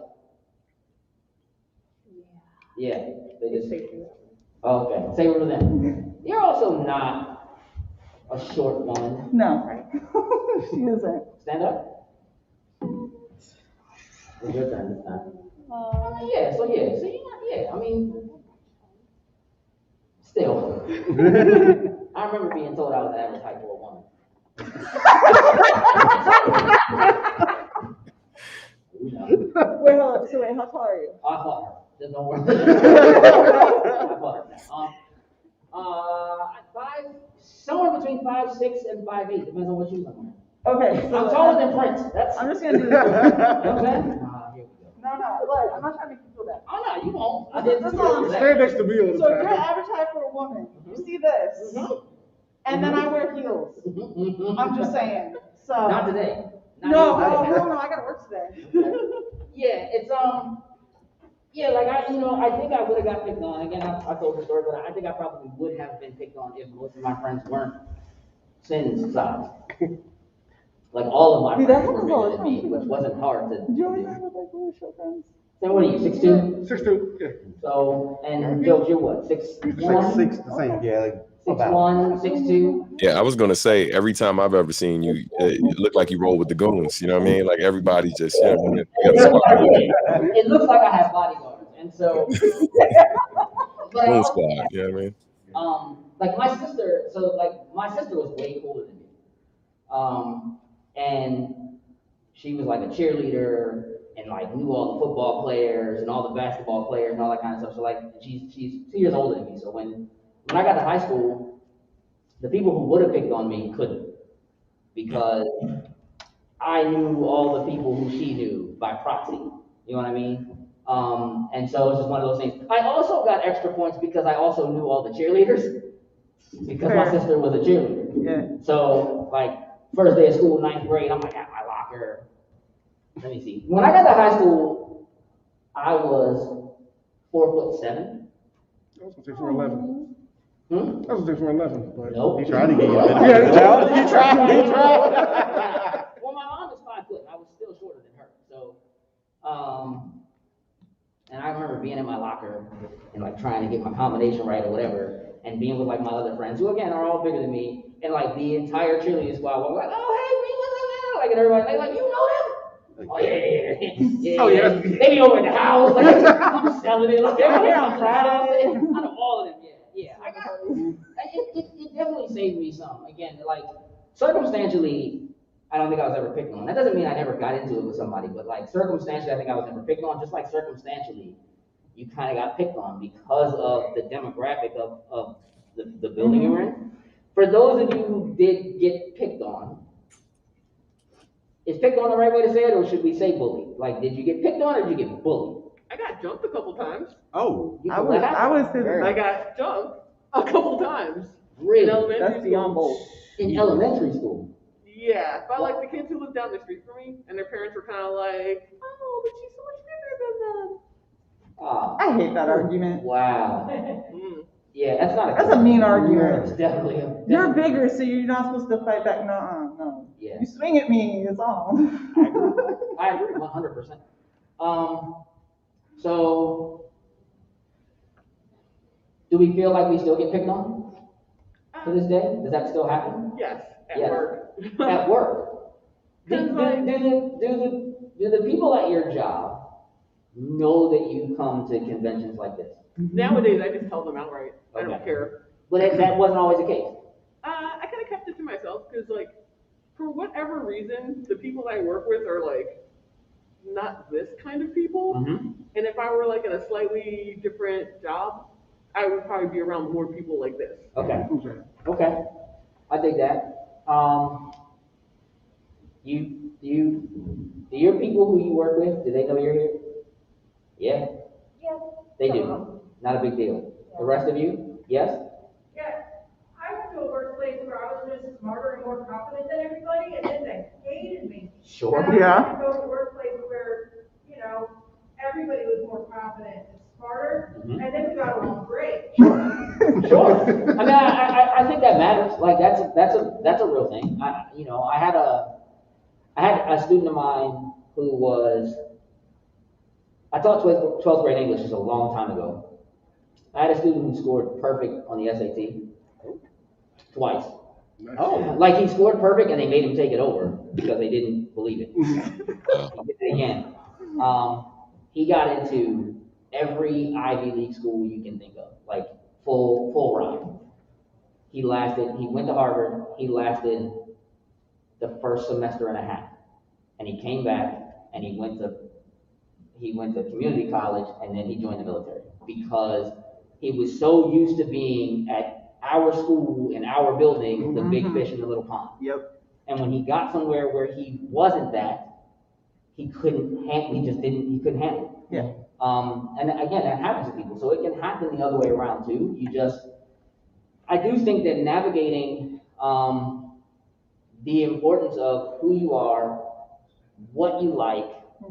Yeah. They just. Oh, okay. Same with them. You're also not a short woman. no, she isn't. Stand up. It's your turn this time. So yeah. I mean, still. I remember being told I was the average height for a woman. Wait, hold on. So wait, how tall are you? I fought her. Just don't worry. I fought her. Somewhere between 5'6" and 5'8", depends on what shoes I'm wearing. Okay, so I'm taller than Prince. I'm just gonna do this. You know what I'm saying? Here we go. No, look, I'm not trying to make you feel that. Oh no, you won't. That's all I'm saying. Stand next to me all the So time. you're average height for a woman. You see this, and then I wear heels. I'm just saying. So Not today. no, I gotta work today. Yeah, it's yeah, like I think I would have got picked on. Again, I told the story, but I think I probably would have been picked on if most of my friends weren't Sin's size. Like all of my Dude, that friends were happens all bigger the than me, time, which too. wasn't hard to Do you always do. have like little show friends? So what are you, 6'2"? 6'2", yeah. So, and Joe, you're what, 6'1"? 6'6", the same, yeah. Like, 6'1", 6'2". Yeah, I was gonna say every time I've ever seen you, it looked like you roll with the goons. You know what I mean? Like everybody just, you know, you got the squad. It looks like I have bodyguards, and so. But I Goon also- squad. You know what I mean? Like my sister was way cooler than me. And she was like a cheerleader and like knew all the football players and all the basketball players and all that kind of stuff. So like she's 2 years older than me. So when I got to high school, the people who would have picked on me couldn't, because I knew all the people who she knew by proxy. You know what I mean? And so it's just one of those things. I also got extra points because I also knew all the cheerleaders, because my sister was a cheerleader. Yeah. So like first day of school, 9th grade, I'm like at my locker. Let me see. When I got to high school, I was 4'7". I was gonna say 4'11". Hmm? I was gonna say 4'11", but Nope. He tried to get you. Yeah, He tried. Well, my mom is 5 foot. I was still shorter than her. So, and I remember being in my locker and like trying to get my combination right or whatever, and being with like my other friends who again are all bigger than me, and like the entire cheerleading squad was like, "Oh hey, me, what's up?" Like, and everybody like, "You know them?" Oh yeah. Oh, yeah. They be over at the house. Like, I'm selling it. Like, they're here on Friday. I know all of them. Yeah. I got it definitely saved me some. Again, like circumstantially, I don't think I was ever picked on. That doesn't mean I never got into it with somebody, but like circumstantially, I think I was never picked on. Just like circumstantially, you kind of got picked on because of the demographic of the building you were in. For those of you who did get picked on, is picked on the right way to say it, or should we say bullied? Like, did you get picked on, or did you get bullied? I got jumped a couple times. Oh. I was I got jumped a couple times. Really? In elementary That's school. beyond bold. In elementary school. Yeah, but like the kids who lived down the street from me, and their parents were kind of like, "Oh, but she's so much bigger than them." Ah, I hate that argument. wow. Mm. Yeah, that's not a. That's a mean It's argument. definitely You're bigger, so you're not supposed to fight back. No. Yeah. You swing at me, it's on. I agree 100%. So, do we feel like we still get picked on to this day? Does that still happen? Yes, at Yes. work. At work? Do the people at your job know that you come to conventions like this? Nowadays, I just tell them outright. I don't Okay. care. But that wasn't always the case. I kind of kept it to myself because, like, for whatever reason, the people I work with are like not this kind of people. Mm-hmm. And if I were like in a slightly different job, I would probably be around more people like this. Okay. Okay. I think that. Do your people who you work with, do they know you're here? Yeah? Yes. They do. Not a big deal. The rest of you? Yes? Yeah. I went to a workplace where I was just smarter and more confident than everybody, and then they hated me. Sure. And I Yeah. had to go to a workplace where, everybody was more confident and smarter, Mhm. and then we got along great. Sure. I mean, I think that matters. Like that's a real thing. I had a student of mine who was, I taught 12th grade English just a long time ago. I had a student who scored perfect on the SAT twice. Oh. Like he scored perfect and they made him take it over because they didn't believe it. He did it again. He got into every Ivy League school you can think of, like full ride. He went to Harvard, he lasted the first semester and a half. And he came back and he went to community college and then he joined the military because he was so used to being at our school in our building, the big fish in the little pond. Yep. And when he got somewhere where he wasn't that, he couldn't handle it. Yeah. And again, that happens to people. So it can happen the other way around too. I do think that navigating the importance of who you are, what you like,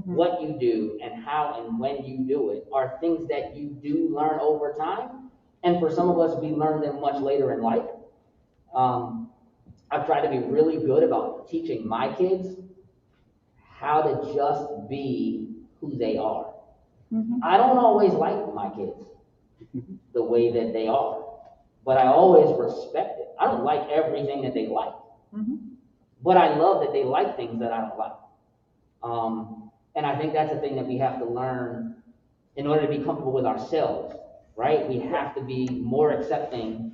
what you do, and how and when you do it are things that you do learn over time. And for some of us, we learn them much later in life. I've tried to be really good about teaching my kids how to just be who they are. I don't always like my kids the way that they are, but I always respect it. I don't like everything that they like, but I love that they like things that I don't like. And I think that's a thing that we have to learn in order to be comfortable with ourselves, right? We have to be more accepting.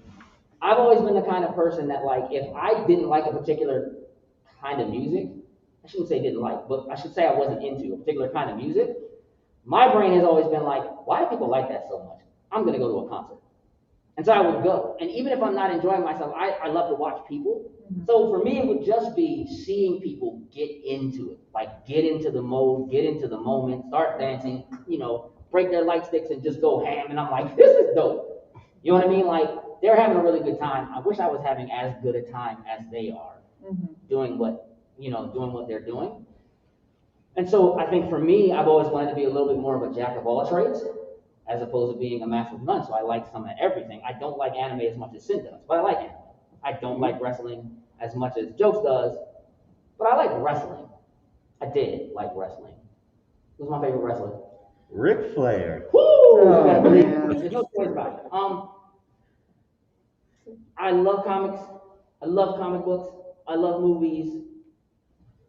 I've always been the kind of person that, like, if I didn't like a particular kind of music, I shouldn't say didn't like, but I should say I wasn't into a particular kind of music, my brain has always been like, why do people like that so much? I'm going to go to a concert. And so I would go. And even if I'm not enjoying myself, I love to watch people. So for me, it would just be seeing people get into it, like get into the mode, get into the moment, start dancing, break their light sticks and just go ham. And I'm like, this is dope. You know what I mean? Like, they're having a really good time. I wish I was having as good a time as they are doing what they're doing. And so I think for me, I've always wanted to be a little bit more of a jack of all trades as opposed to being a master of none. So I like some of everything. I don't like anime as much as Sin does, but I like anime. I don't like wrestling as much as Jokes does, but I like wrestling. I did like wrestling. Who's my favorite wrestler? Ric Flair. Woo! Oh, There's no choice about it. I love comics. I love comic books. I love movies.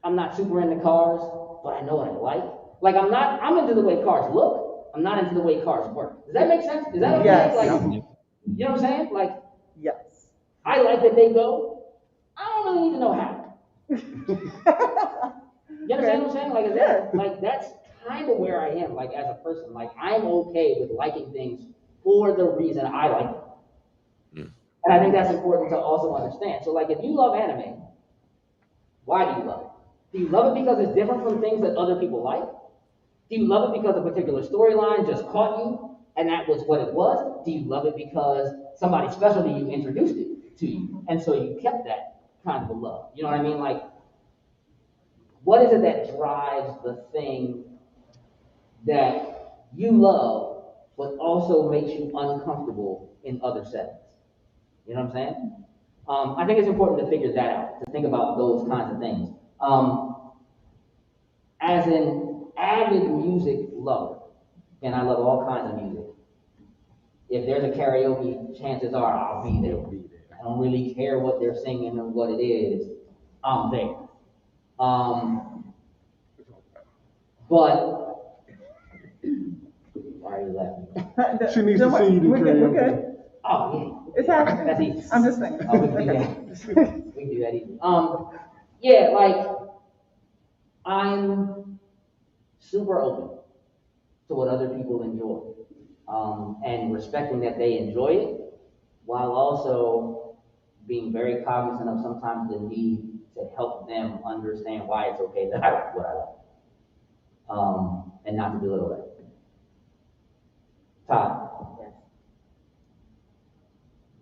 I'm not super into cars, but I know what I like. Like I'm into the way cars look. I'm not into the way cars work. Does that make sense? Is that okay? Yes. Like, you know what I'm saying? Like, Yes. I like that they go. I don't really need to know how. You understand what I'm saying? Like that's kind of where I am, like as a person. Like I'm okay with liking things for the reason I like them. And I think that's important to also understand. So like if you love anime, why do you love it? Do you love it because it's different from things that other people like? Do you love it because a particular storyline just caught you and that was what it was? Do you love it because somebody special to you introduced it to you and so you kept that kind of a love? You know what I mean? Like, what is it that drives the thing that you love but also makes you uncomfortable in other settings? You know what I'm saying? I think it's important to figure that out, to think about those kinds of things. As an avid music lover, and I love all kinds of music, if there's a karaoke, chances are I'll be there. I don't really care what they're singing or what it is, I'm there. But why are you laughing? She needs to see you do We're good. We're karaoke. good. Oh yeah, It's happening. that's easy. I'm just saying. Oh, we can do that. We can do that easy. Yeah, like I'm super open to what other people enjoy, and respecting that they enjoy it, while also being very cognizant of sometimes the need to help them understand why it's okay that I like what I like, and not to belittle that. Todd,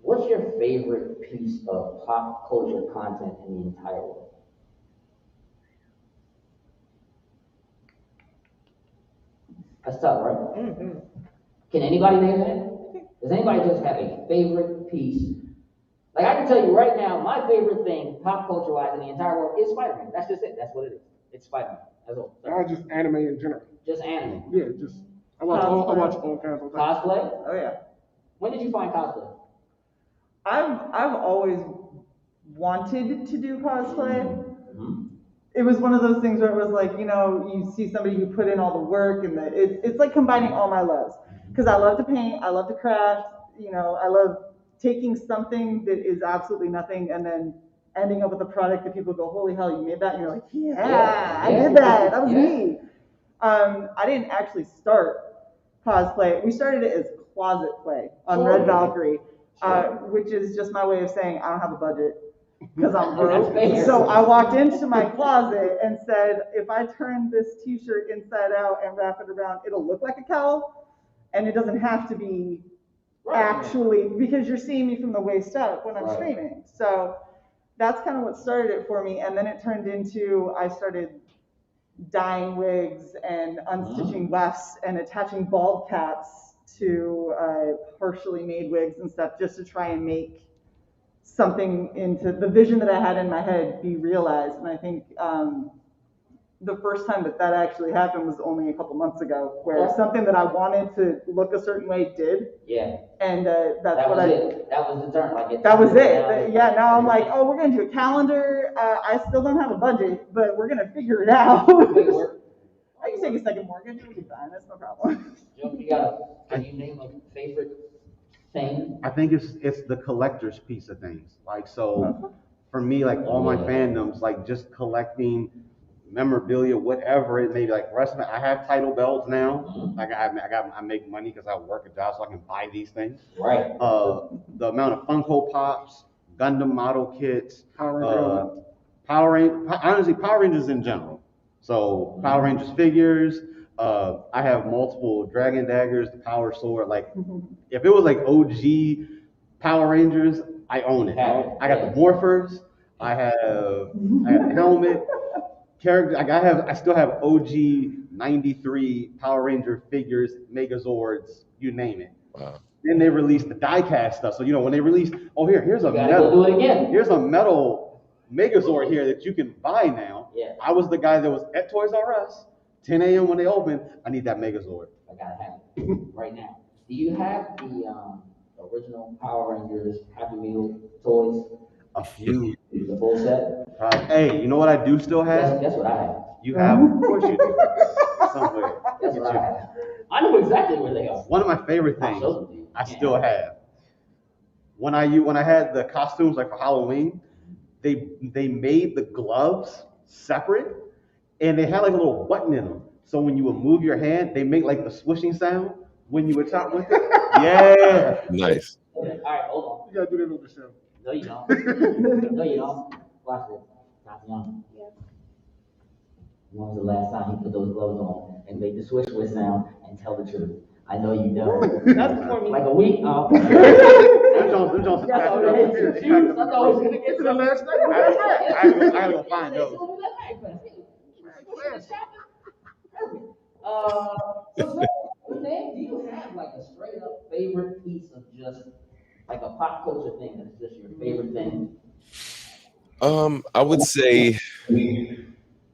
what's your favorite piece of pop culture content in the entire world? That's tough, right? Mm-hmm. Can anybody name that? Does anybody just have a favorite piece? Like I can tell you right now, my favorite thing, pop culture-wise, in the entire world is Spider-Man. That's just it. That's what it is. It's Spider-Man. That's all. I just anime in general. Just anime. Yeah, just I watch all kinds of things. Cosplay? Oh yeah. When did you find cosplay? I've always wanted to do cosplay. Mm-hmm. It was one of those things where it was like, you see somebody who put in all the work, and it's like combining all my loves. Because I love to paint, I love to craft, I love taking something that is absolutely nothing and then ending up with a product that people go, holy hell, you made that? And you're like, yeah. I did that. That was me. I didn't actually start cosplay. We started it as closet play on Red Valkyrie, which is just my way of saying I don't have a budget because I'm broke. So I walked into my closet and said, if I turn this t-shirt inside out and wrap it around, it'll look like a cowl, and it doesn't have to be actually, because you're seeing me from the waist up when I'm streaming. So that's kind of what started it for me. And then it turned into, I started dyeing wigs and unstitching wefts and attaching bald caps to partially made wigs and stuff, just to try and make something into the vision that I had in my head be realized. And I think the first time that actually happened was only a couple months ago, where something that I wanted to look a certain way did. Yeah. And that's that what was it. That was the turn. Like that was it. Yeah. Now I'm like, we're gonna do a calendar. I still don't have a budget, but we're gonna figure it out. I can take a second mortgage. It'll be fine. That's no problem. Joe, can you name a favorite thing? I think it's the collector's piece of things. Like, so for me, like all my fandoms, like just collecting memorabilia, whatever it may be, like wrestling. I have title belts now. Like I make money because I work a job so I can buy these things. Right. The amount of Funko Pops, Gundam model kits, Power Rangers in general. So Power Rangers figures. I have multiple Dragon Daggers, the Power Sword. Like if it was like OG Power Rangers, I own it. I got the Morphers. I have the helmet. Character, I still have OG 93 Power Ranger figures, Megazords, you name it. Wow. Then they released the die-cast stuff. So when they released, here's a metal, do it again. Here's a metal Megazord here that you can buy now. Yeah. I was the guy that was at Toys R Us, 10 a.m. when they opened. I need that Megazord. I gotta have it right now. Do you have the original Power Rangers Happy Meal toys? A few. The full set? Hey, you know what I do still have? That's what I have. You have, of course you do. Somewhere. That's what I have. I know exactly where they are. One of my favorite things I still have. When I had the costumes like for Halloween, they made the gloves separate, and they had like a little button in them. So when you would move your hand, they make like the swishing sound when you would chop with it. Yeah. Nice. All right, hold on. You gotta do that on the show. No, you don't. No, you don't. Watch this. Tatiana. When was the last time he put those gloves on and made the swish sound and tell the truth? I know you don't. Not before me. Like a week. Oh. Them Jones I thought it was gonna get to the last I gotta go find those. So Nate, do you have like a straight up favorite piece of just like a pop culture thing that's just your favorite thing? I would say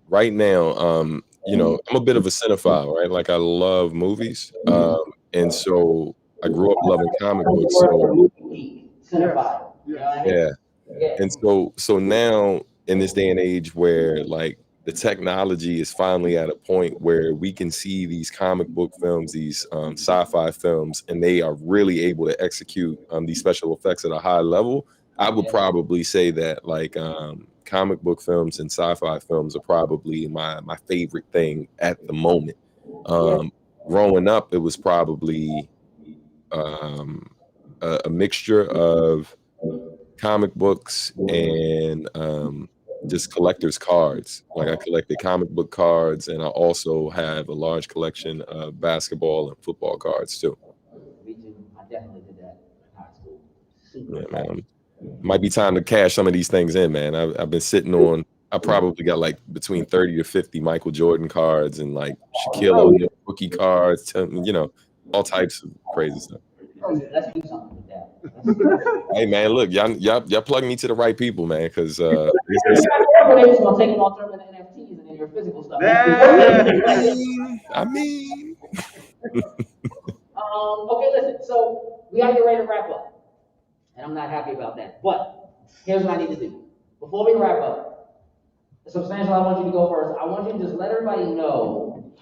right now, I'm a bit of a cinephile, right? Like I love movies. And so I grew up loving comic books. So Cinephile. You know what I mean? yeah. And so now in this day and age where like the technology is finally at a point where we can see these comic book films, these sci-fi films, and they are really able to execute these special effects at a high level. I would probably say that like comic book films and sci-fi films are probably my favorite thing at the moment. Growing up, it was probably a mixture of comic books and just collector's cards. Like I collected comic book cards, and I also have a large collection of basketball and football cards too. Me too. I definitely did that in high school. Yeah, man. Might be time to cash some of these things in, man. I've been sitting on. I probably got like between 30 to 50 Michael Jordan cards and like Shaquille O'Neal rookie cards. All types of crazy stuff. Let's do something with that. Hey man, look, y'all plug me to the right people, man, because They're just gonna take them all, turn them into NFTs and then your physical stuff. I mean. Okay, listen. So we gotta get ready to wrap up, and I'm not happy about that. But here's what I need to do before we wrap up. Substantial, I want you to go first. I want you to just let everybody know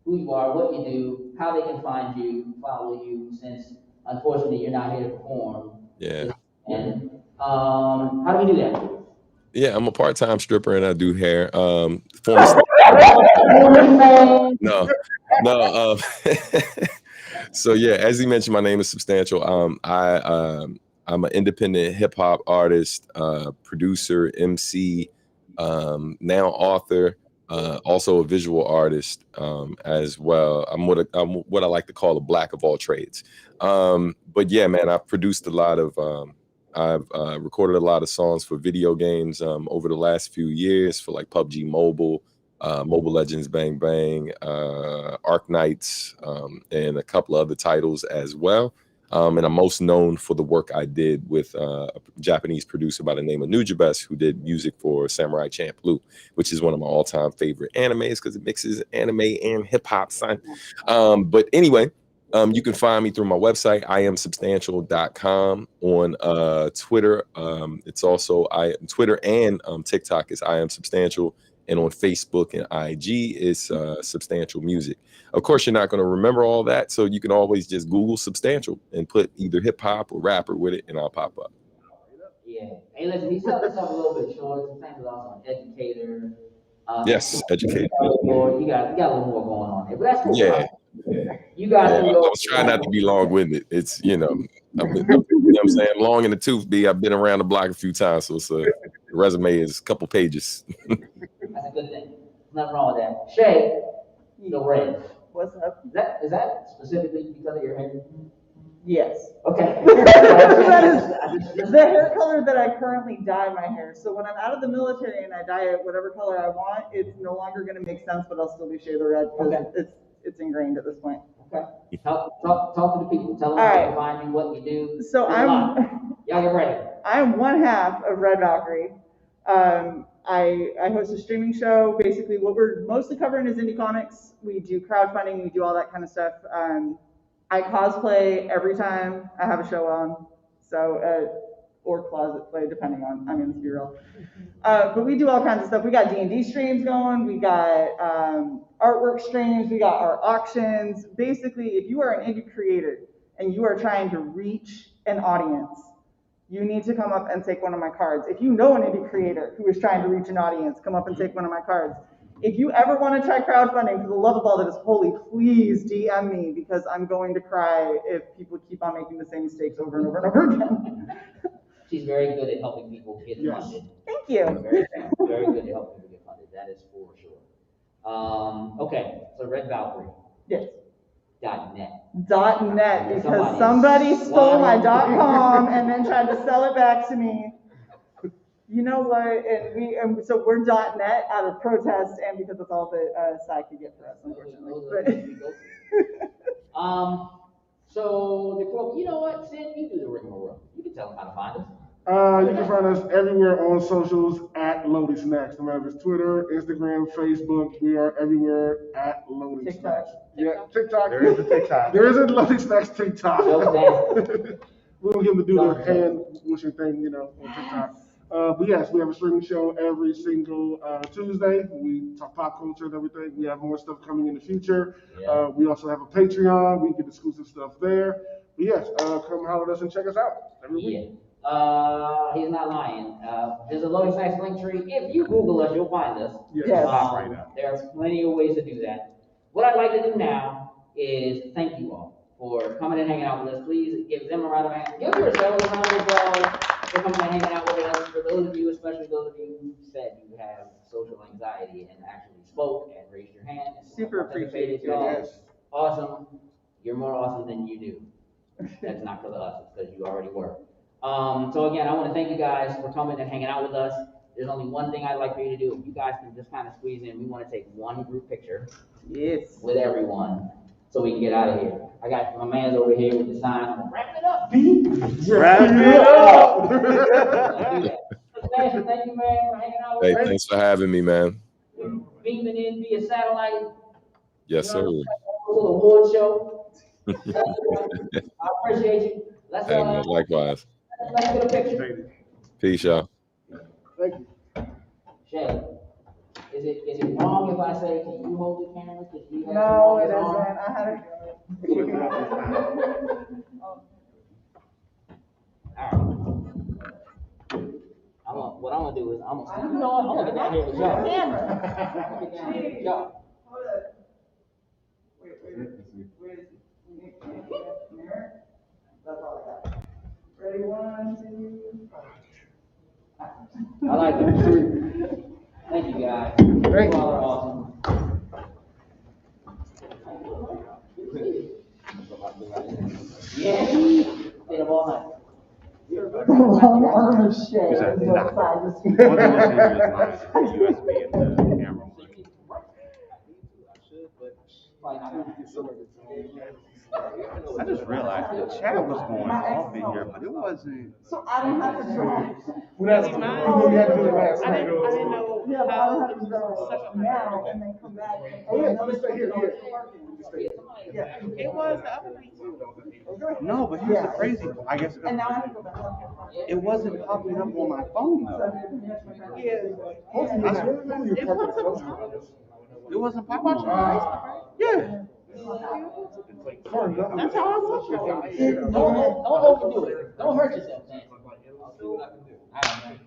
who you are, what you do, how they can find you, follow you, since unfortunately you're not here to perform. Yeah. And how do we do that? Yeah, I'm a part-time stripper and I do hair. No. So yeah, as he mentioned, my name is Substantial. I'm an independent hip hop artist, producer, MC, now author, also a visual artist as well. I'm what I like to call a black of all trades. But yeah, man, I've produced a lot of. I've recorded a lot of songs for video games over the last few years for like PUBG Mobile, Mobile Legends Bang Bang, Arc Knights, and a couple of other titles as well. And I'm most known for the work I did with a Japanese producer by the name of Nicest, who did music for Samurai Champloo, which is one of my all-time favorite animes because it mixes anime and hip-hop. But anyway, you can find me through my website, iamsubstantial.com, on Twitter. It's also Twitter and TikTok is iamsubstantial, and on Facebook and IG is Substantial Music. Of course, you're not going to remember all that, so you can always just Google Substantial and put either hip hop or rapper with it, and I'll pop up. Yeah. Hey, listen, he sells himself a little bit short. Sometimes he's also an educator. Yes, educator. You got a little more going on there, but that's cool. Yeah. You guys can go. I was trying not to be long-winded. It's I've been, you know what I'm saying, long in the tooth. I've been around the block a few times, so the resume is a couple pages. That's a good thing. Nothing wrong with that. Shae, the red. What's up? Is that specifically because of your hair? Yes. Okay. That is the hair color that I currently dye my hair. So when I'm out of the military and I dye it whatever color I want, it's no longer going to make sense, but I'll still be Shae the red because it's ingrained at this point. Okay. Talk to the people. Tell them how to find you, what you do. So y'all get ready. I'm one half of Red Valkyrie. I host a streaming show. Basically, what we're mostly covering is indie comics. We do crowdfunding. We do all that kind of stuff. I cosplay every time I have a show on, or closet play, depending on. I mean, let's be real. But we do all kinds of stuff. We got D&D streams going. We got artwork streams. We got our auctions. Basically, if you are an indie creator and you are trying to reach an audience, you need to come up and take one of my cards. If you know an indie creator who is trying to reach an audience, come up and take one of my cards. If you ever want to try crowdfunding, for the love of all that is holy, please DM me, because I'm going to cry if people keep on making the same mistakes over and over and over again. She's very good at helping people get funded. Thank you. Very good at helping people get funded. That is for sure. Okay, so Red Valkyrie. Yes. .net. .net, because somebody stole my .com and then tried to sell it back to me. You know what? So we're .net out of protest and because that's all that SAI could get for us, unfortunately. So the quote, you know what, Sid, you do the rigmarole. You can tell them how to find us. You can find us everywhere on socials at Loaded Snacks. No matter if it's Twitter, Instagram, Facebook, we are everywhere at Loaded Snacks. Yeah, TikTok. There is a TikTok. There is a Loaded Snacks TikTok. We're gonna give them to do the hand wishing thing, on TikTok. But yes, we have a streaming show every single Tuesday. We talk pop culture and everything. We have more stuff coming in the future. Yeah. We also have a Patreon. We get exclusive stuff there. But yes, come holler at us and check us out every week. He's not lying. There's a loading sites link tree. If you Google us, you'll find us. Yes. There are plenty of ways to do that. What I'd like to do now is thank you all for coming and hanging out with us. Please give them a round of applause. Give yourselves a round of applause for coming and hanging out with us. For those of you, especially those of you who said you have social anxiety and actually spoke and raised your hand and Super participated, appreciate you all. awesome. You're more awesome than you do. That's not because of us, it's because you already were. So again, I want to thank you guys for coming and hanging out with us. There's only one thing I'd like for you to do. If you guys can just kind of squeeze in, we want to take one group picture. Yes. With everyone, so we can get out of here. I got my man's over here with the sign. I'm gonna wrap it up, B. Wrap it up. Sebastian, thank you, man, for hanging out with Hey, us. thanks for having me, man. Beaming in via satellite. Yes, sir. Little award show. I appreciate you. Let's Hey, man, likewise. let's get a picture. Peace, y'all. Thank you. Shae, is it wrong if I say, can you hold the camera? No, it isn't. I had to do it. What I'm gonna do is I'm gonna get down here with y'all. Camera. I'm gonna get down here with y'all. Hold up. Wait. Where is he? Mirror. That's all I got. Ready, 1, 2. I like it. Thank you guys. You all are awesome. Yeah. Stayed up all night. Long arm of Shae. Is that That's not- what I just One thing that's dangerous is the USB and the camera. I just realized the chat was going off in here, but it wasn't. So I don't have to drive. Well, that's we had to do it last I night. didn't know Yeah, but I how don't it have to was go such a now and then come back. Oh, yeah, just stay here, Yeah. It was the other night too. No, but here's the crazy. I guess And now I have to go back. it wasn't popping up on my phone though. Hopefully, It pops up. It wasn't popping up. Yeah. That's how I was. Don't overdo it. Don't hurt yourself, man. I'll see what I can do. All right, man.